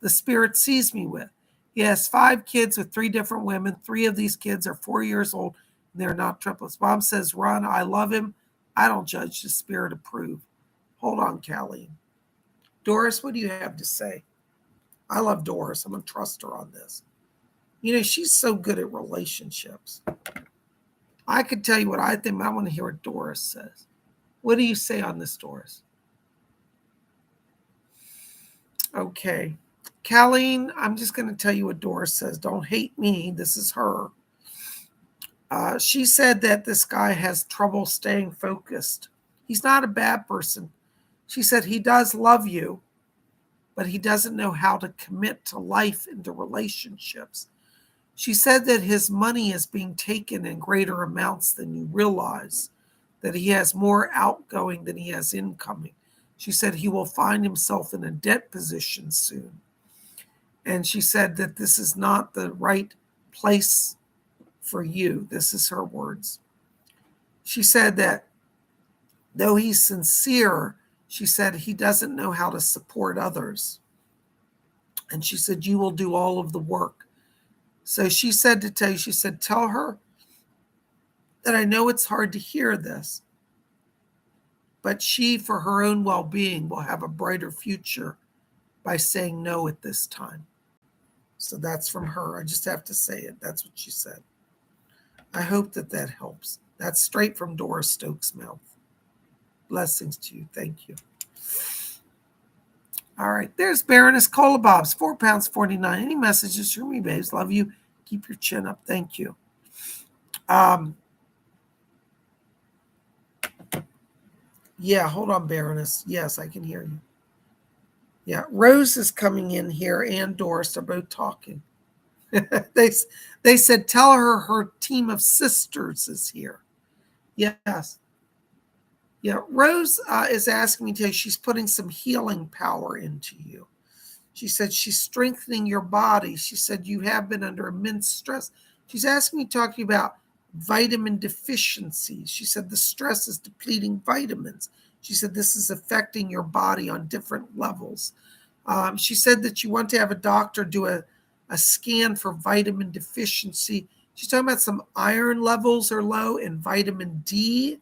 the spirit sees me with? He has 5 kids with 3 different women. 3 of these kids are 4 years old, and they're not triplets. Mom says, run, I love him. I don't judge, the spirit approve. Hold on, Colleen. Doris, what do you have to say? I love Doris. I'm going to trust her on this. You know, she's so good at relationships. I could tell you what I think, but I want to hear what Doris says. What do you say on this, Doris? Okay. Colleen, I'm just going to tell you what Doris says. Don't hate me. This is her. She said that this guy has trouble staying focused. He's not a bad person. She said he does love you, but he doesn't know how to commit to life and to relationships. She said that his money is being taken in greater amounts than you realize, that he has more outgoing than he has incoming. She said he will find himself in a debt position soon. And she said that this is not the right place for you. This is her words. She said that though he's sincere, she said he doesn't know how to support others. And she said, you will do all of the work. So she said to tell you, she said, tell her that I know it's hard to hear this, but she, for her own well-being, will have a brighter future by saying no at this time. So that's from her. I just have to say it. That's what she said. I hope that that helps. That's straight from Doris Stokes' mouth. Blessings to you. Thank you. All right. There's Baroness Colabobs, £4.49. Any messages from me, babes? Love you. Keep your chin up. Thank you. Yeah, hold on, Baroness. Yes, I can hear you. Yeah, Rose is coming in here and Doris are both talking. They said, tell her team of sisters is here. Yes. Yeah, Rose is asking me to, she's putting some healing power into you. She said she's strengthening your body. She said you have been under immense stress. She's asking me to talk to you about vitamin deficiencies. She said the stress is depleting vitamins. She said this is affecting your body on different levels. She said that you want to have a doctor do a scan for vitamin deficiency. She's talking about some iron levels are low and vitamin D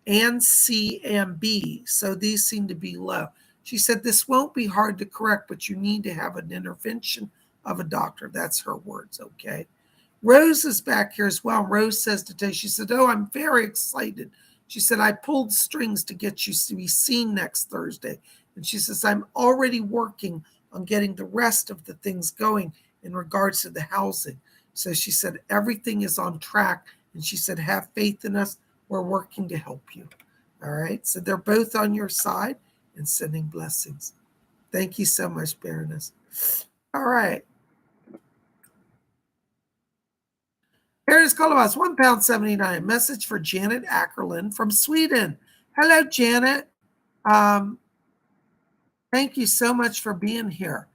and C and B. So these seem to be low. She said this won't be hard to correct, but you need to have an intervention of a doctor. That's her words, okay? Rose is back here as well. Rose says today, she said, oh, I'm very excited. She said, I pulled strings to get you to be seen next Thursday. And she says, I'm already working on getting the rest of the things going in regards to the housing. So she said, everything is on track. And she said, have faith in us. We're working to help you. All right. So they're both on your side and sending blessings. Thank you so much, Baroness. All right. Baroness Colabas, £1.79. Message for Janet Ackerlund from Sweden. Hello, Janet. Thank you so much for being here.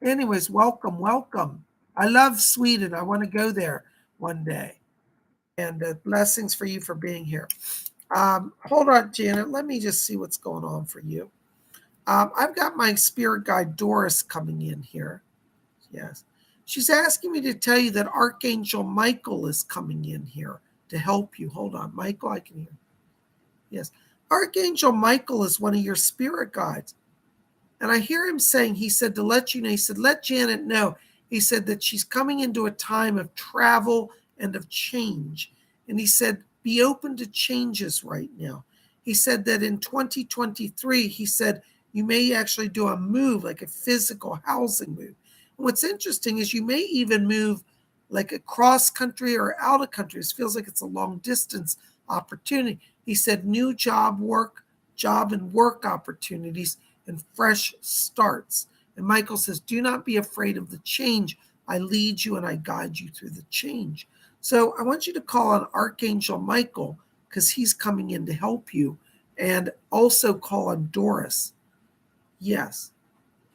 Anyways, welcome. I love Sweden. I want to go there one day. And blessings for you for being here. Hold on, Janet. Let me just see what's going on for you. I've got my spirit guide, Doris, coming in here. Yes. She's asking me to tell you that Archangel Michael is coming in here to help you. Hold on. Michael, I can hear. Yes. Archangel Michael is one of your spirit guides. And I hear him saying, he said to let you know, he said, let Janet know. He said that she's coming into a time of travel and of change. And he said, be open to changes right now. He said that in 2023, he said, you may actually do a move, like a physical housing move. And what's interesting is you may even move like across country or out of country. It feels like it's a long distance opportunity. He said new job and work opportunities and fresh starts. And Michael says, do not be afraid of the change. I lead you and I guide you through the change. So I want you to call on Archangel Michael because he's coming in to help you. And also call on Doris. Yes,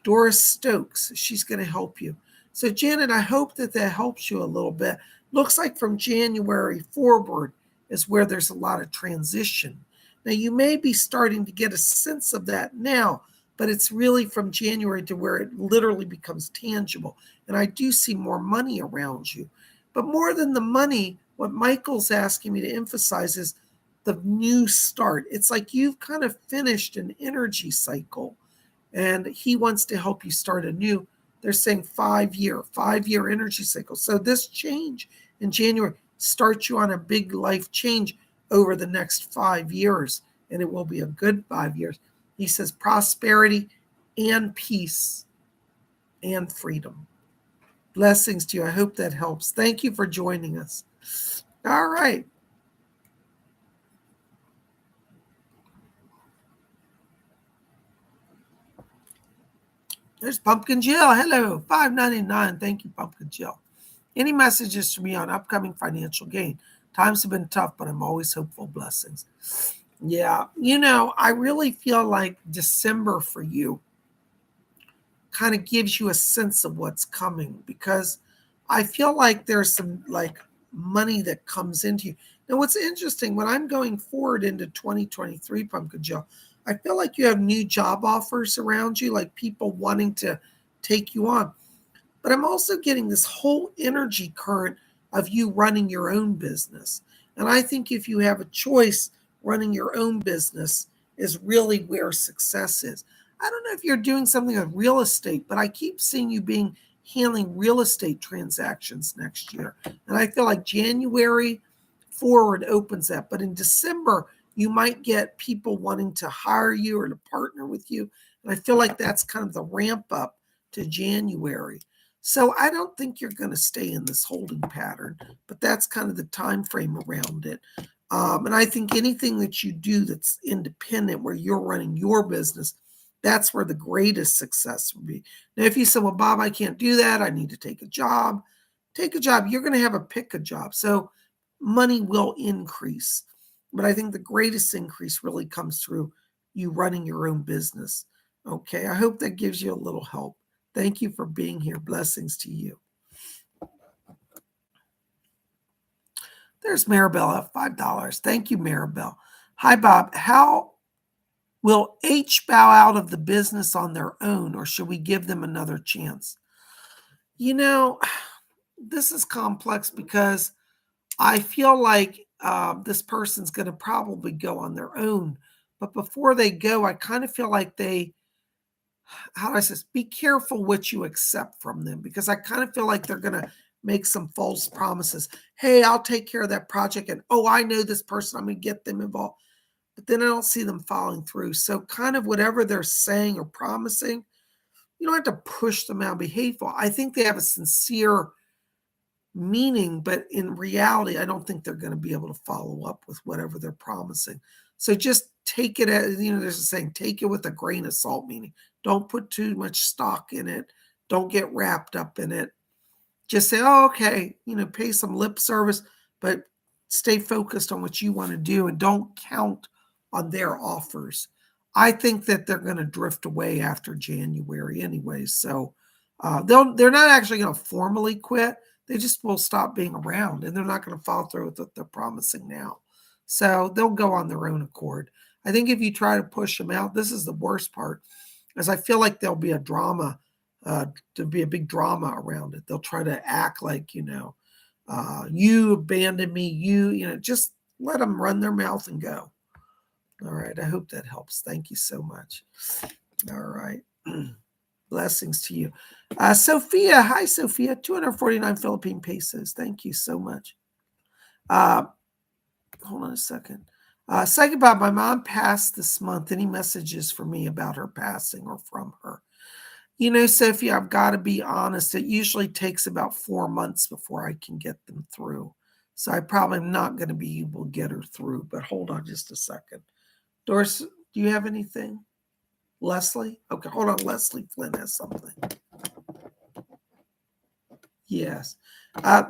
Doris Stokes. She's going to help you. So Janet, I hope that helps you a little bit. Looks like from January forward is where there's a lot of transition. Now you may be starting to get a sense of that now, but it's really from January to where it literally becomes tangible. And I do see more money around you. But more than the money, what Michael's asking me to emphasize is the new start. It's like you've kind of finished an energy cycle and he wants to help you start a new, they're saying 5-year energy cycle. So this change in January starts you on a big life change over the next 5 years, and it will be a good 5 years. He says prosperity and peace and freedom. Blessings to you. I hope that helps. Thank you for joining us. All right. There's Pumpkin Jill. Hello. $5.99. Thank you, Pumpkin Jill. Any messages to me on upcoming financial gain? Times have been tough, but I'm always hopeful. Blessings. Yeah. I really feel like December for you kind of gives you a sense of what's coming, because I feel like there's some like money that comes into you. Now, what's interesting, when I'm going forward into 2023, Pumpkin Joe, I feel like you have new job offers around you, like people wanting to take you on. But I'm also getting this whole energy current of you running your own business. And I think if you have a choice, running your own business is really where success is. I don't know if you're doing something with real estate, but I keep seeing you being handling real estate transactions next year. And I feel like January forward opens that. But in December, you might get people wanting to hire you or to partner with you. And I feel like that's kind of the ramp up to January. So I don't think you're going to stay in this holding pattern, but that's kind of the time frame around it. And I think anything that you do that's independent, where you're running your business, that's where the greatest success will be. Now, if you say, well, Bob, I can't do that, I need to take a job, take a job. You're going to have a pick a job. So money will increase. But I think the greatest increase really comes through you running your own business. Okay. I hope that gives you a little help. Thank you for being here. Blessings to you. There's Maribel at $5. Thank you, Maribel. Hi, Bob. How will H bow out of the business on their own, or should we give them another chance? You know, this is complex because I feel like this person's going to probably go on their own. But before they go, I kind of feel like how do I say this? Be careful what you accept from them, because I kind of feel like they're going to make some false promises. Hey, I'll take care of that project. And oh, I know this person, I'm going to get them involved. But then I don't see them following through. So, kind of whatever they're saying or promising, you don't have to push them out, be hateful. I think they have a sincere meaning, but in reality, I don't think they're going to be able to follow up with whatever they're promising. So just take it as, there's a saying, take it with a grain of salt, meaning don't put too much stock in it. Don't get wrapped up in it. Just say, oh, okay, pay some lip service, but stay focused on what you want to do and don't count on their offers. I think that they're going to drift away after January anyway. So they're not actually going to formally quit. They just will stop being around, and they're not going to follow through with what they're promising now. So they'll go on their own accord. I think if you try to push them out, this is the worst part, as I feel like there'll be a drama, to be a big drama around it. They'll try to act like, you abandoned me, just let them run their mouth and go. All right. I hope that helps. Thank you so much. All right. Blessings to you. Sophia. Hi, Sophia. 249 Philippine pesos. Thank you so much. Hold on a second. Psychic Bob, my mom passed this month. Any messages for me about her passing or from her? Sophia, I've got to be honest. It usually takes about 4 months before I can get them through. So I probably am not going to be able to get her through, but hold on just a second. Doris, do you have anything? Leslie? Okay, hold on. Leslie Flynn has something. Yes.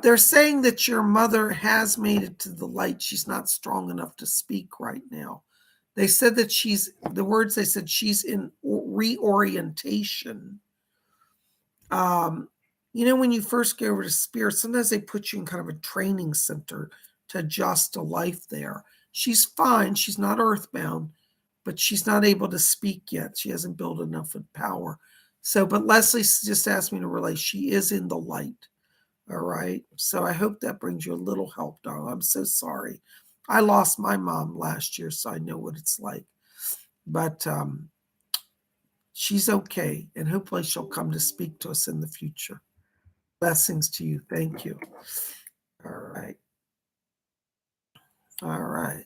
They're saying that your mother has made it to the light. She's not strong enough to speak right now. They said that she's in reorientation. When you first go over to spirit, sometimes they put you in kind of a training center to adjust to life there. She's fine. She's not earthbound, but she's not able to speak yet. She hasn't built enough of power. So, but Leslie just asked me to relay, she is in the light. All right. So I hope that brings you a little help, darling. I'm so sorry. I lost my mom last year, so I know what it's like. But she's okay, and hopefully she'll come to speak to us in the future. Blessings to you. Thank you. All right. All right.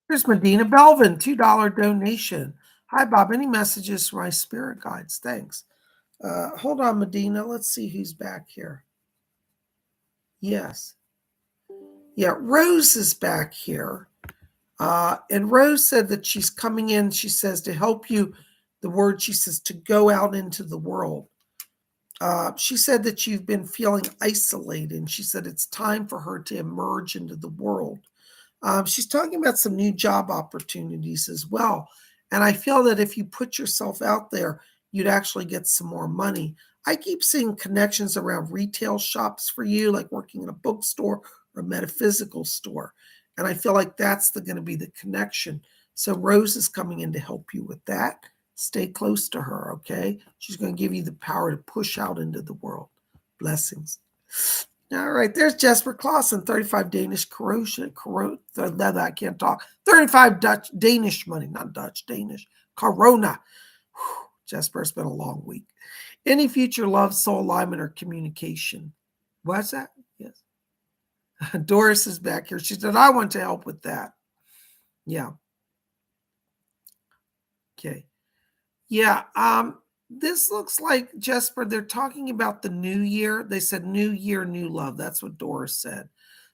Right. Here's Medina Belvin, $2 donation. Hi, Bob. Any messages for my spirit guides? Thanks. Hold on, Medina. Let's see who's back here. Yes. Yeah, Rose is back here. And Rose said that she's coming in, she says, to help you. The word, she says, to go out into the world. She said that you've been feeling isolated. And she said it's time for her to emerge into the world. She's talking about some new job opportunities as well. And I feel that if you put yourself out there, you'd actually get some more money. I keep seeing connections around retail shops for you, like working in a bookstore or a metaphysical store. And I feel like that's going to be the connection. So Rose is coming in to help you with that. Stay close to her, okay? She's going to give you the power to push out into the world. Blessings. All right, there's Jesper Clausen, 35 Danish corrosion. I can't talk. 35 Dutch, Danish money, not Dutch, Danish. Corona. Whew, Jesper, it's been a long week. Any future love, soul alignment, or communication? What's that? Yes. Doris is back here. She said, I want to help with that. Yeah. Okay. Yeah. This looks like, Jesper, they're talking about the new year. They said new year, new love. That's what Doris said.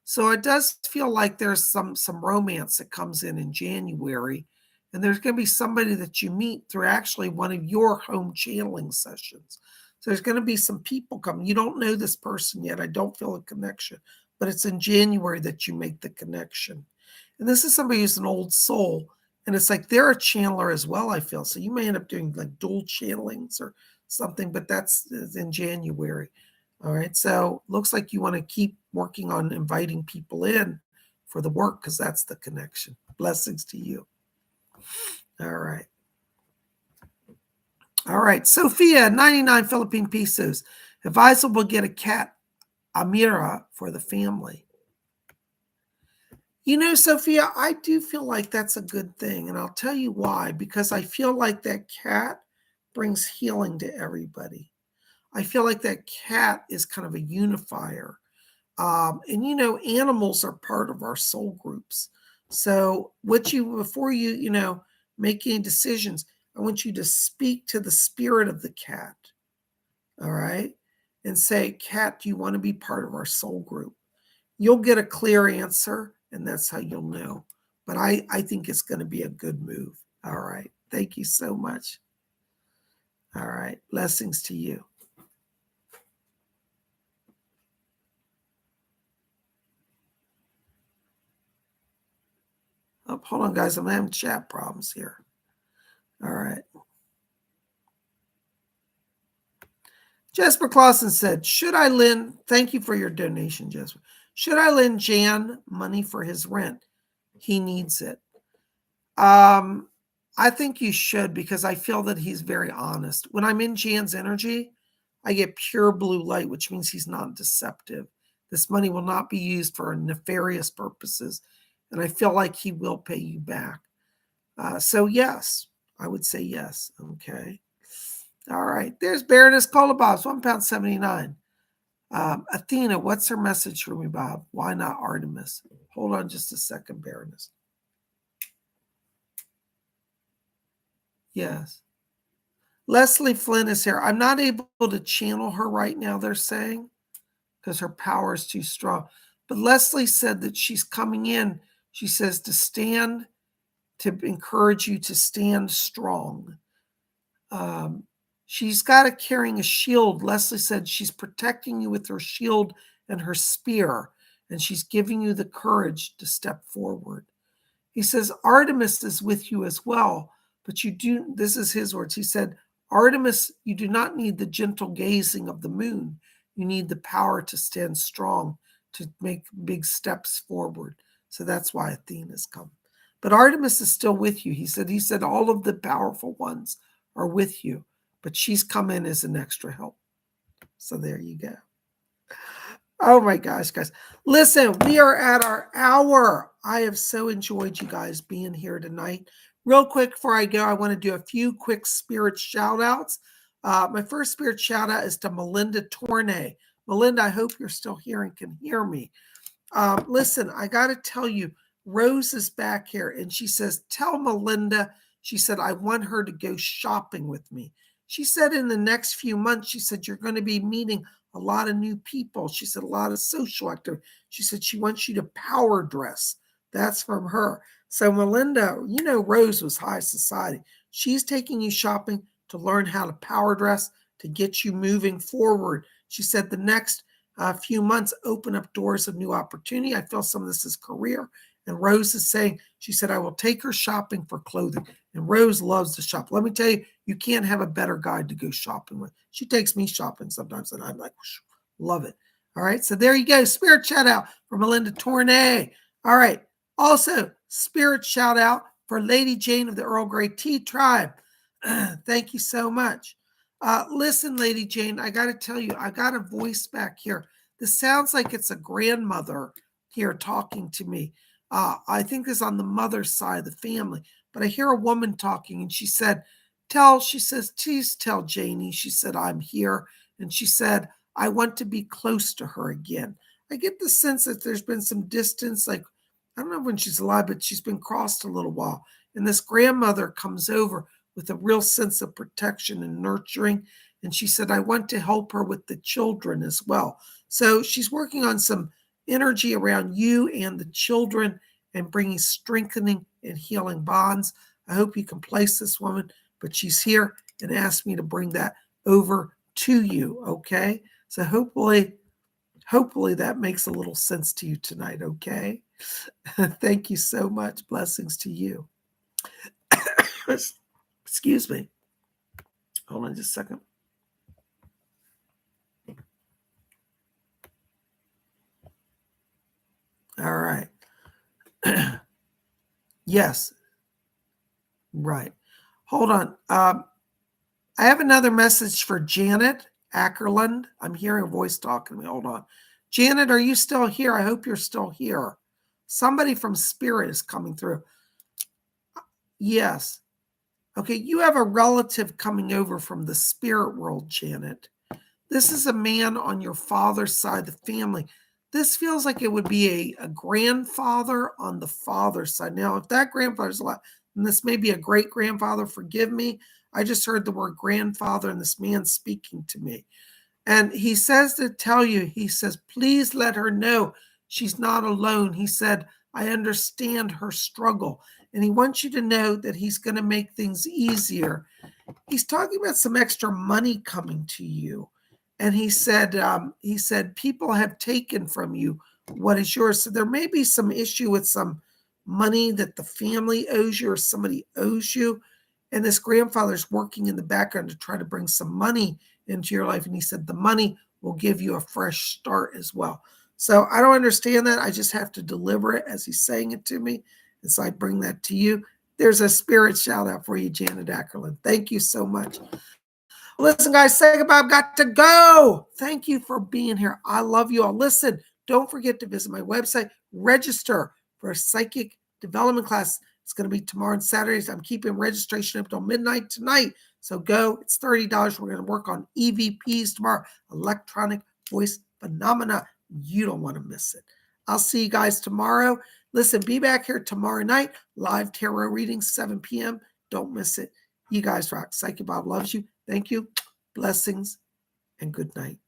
So it does feel like there's some romance that comes in January. And there's going to be somebody that you meet through actually one of your home channeling sessions. So there's going to be some people coming. You don't know this person yet. I don't feel a connection. But it's in January that you make the connection. And this is somebody who's an old soul. And it's like they're a channeler as well, I feel. So you may end up doing like dual channelings or something, but that's in January. All right. So looks like you want to keep working on inviting people in for the work because that's the connection. Blessings to you. All right. All right. Sophia, 99 Philippine pesos. Advisable get a cat, Amira, for the family. You know, Sophia, I do feel like that's a good thing. And I'll tell you why. Because I feel like that cat brings healing to everybody. I feel like that cat is kind of a unifier. And, you know, animals are part of our soul groups. So before you make any decisions, I want you to speak to the spirit of the cat. All right. And say, cat, do you want to be part of our soul group? You'll get a clear answer, and that's how you'll know. But I think it's going to be a good move. All right. Thank you so much. All right. Blessings to you. Oh, hold on, guys. I'm having chat problems here. All right. Jesper Clausen said, should I lend, thank you for your donation, Jesper. Should I lend Jan money for his rent? He needs it. I think you should because I feel that he's very honest. When I'm in Jan's energy, I get pure blue light, which means he's not deceptive. This money will not be used for nefarious purposes. And I feel like he will pay you back. So yes, I would say yes. Okay. All right. There's Baroness Kolobos, £1.79. Athena, what's her message for me, Bob? Why not Artemis? Hold on just a second, Baroness. Yes. Leslie Flynn is here. I'm not able to channel her right now, they're saying, because her power is too strong. But Leslie said that she's coming in. She says to encourage you to stand strong. She's got it carrying a shield. Leslie said she's protecting you with her shield and her spear, and she's giving you the courage to step forward. He says, Artemis is with you as well, but this is his words. He said, Artemis, you do not need the gentle gazing of the moon. You need the power to stand strong, to make big steps forward. So that's why Athena's come. But Artemis is still with you. He said all of the powerful ones are with you, but she's come in as an extra help. So there you go. Oh my gosh, guys. Listen, we are at our hour. I have so enjoyed you guys being here tonight. Real quick before I go, I want to do a few quick spirit shout outs. My first spirit shout out is to Melinda Tornay. Melinda, I hope you're still here and can hear me. Listen, I got to tell you, Rose is back here, and she says, tell Melinda, she said, I want her to go shopping with me. She said in the next few months, she said, you're going to be meeting a lot of new people. She said, a lot of social activity. She said, she wants you to power dress. That's from her. So Melinda, you know, Rose was high society. She's taking you shopping to learn how to power dress, to get you moving forward. She said the next few months open up doors of new opportunity. I feel some of this is career. And Rose is saying, she said, I will take her shopping for clothing. And Rose loves to shop. Let me tell you, you can't have a better guide to go shopping with. She takes me shopping sometimes, and I'm like, love it. All right. So there you go. Spirit shout out for Melinda Tournay. All right. Also, spirit shout out for Lady Jane of the Earl Grey Tea Tribe. Thank you so much. Listen, Lady Jane, I got to tell you, I got a voice back here. This sounds like it's a grandmother here talking to me. I think this is on the mother's side of the family, but I hear a woman talking, and she said, she says, please tell Janie, she said, I'm here. And she said, I want to be close to her again. I get the sense that there's been some distance, like, I don't know when she's alive, but she's been crossed a little while. And this grandmother comes over with a real sense of protection and nurturing. And she said, I want to help her with the children as well. So she's working on some energy around you and the children and bringing strengthening and healing bonds. I hope you can place this woman, but she's here and asked me to bring that over to you. Okay. So hopefully that makes a little sense to you tonight. Okay. Thank you so much. Blessings to you. Excuse me. Hold on just a second. All right. Yes. Right. Hold on. I have another message for Janet Ackerland. I'm hearing a voice talking to me. Hold on. Janet, are you still here? I hope you're still here. Somebody from Spirit is coming through. Yes. Okay, you have a relative coming over from the spirit world, Janet. This is a man on your father's side of the family. This feels like it would be a grandfather on the father's side. Now, if that grandfather's alive, and this may be a great-grandfather, forgive me. I just heard the word grandfather and this man speaking to me. And he says to tell you, he says, please let her know she's not alone. He said, I understand her struggle. And he wants you to know that he's going to make things easier. He's talking about some extra money coming to you. And he said, people have taken from you what is yours. So there may be some issue with some money that the family owes you or somebody owes you. And this grandfather's working in the background to try to bring some money into your life. And he said, the money will give you a fresh start as well. So I don't understand that. I just have to deliver it as he's saying it to me. And so I bring that to you. There's a spirit shout out for you, Janet Ackerland. Thank you so much. Listen, guys, say goodbye. I've got to go. Thank you for being here. I love you all. Listen, don't forget to visit my website. Register for a psychic development class. It's going to be tomorrow and Saturdays. I'm keeping registration up till midnight tonight. So go. It's $30. We're going to work on EVPs tomorrow. Electronic voice phenomena. You don't want to miss it. I'll see you guys tomorrow. Listen, be back here tomorrow night. Live tarot readings, 7 p.m. Don't miss it. You guys rock. Psychic Bob loves you. Thank you. Blessings and good night.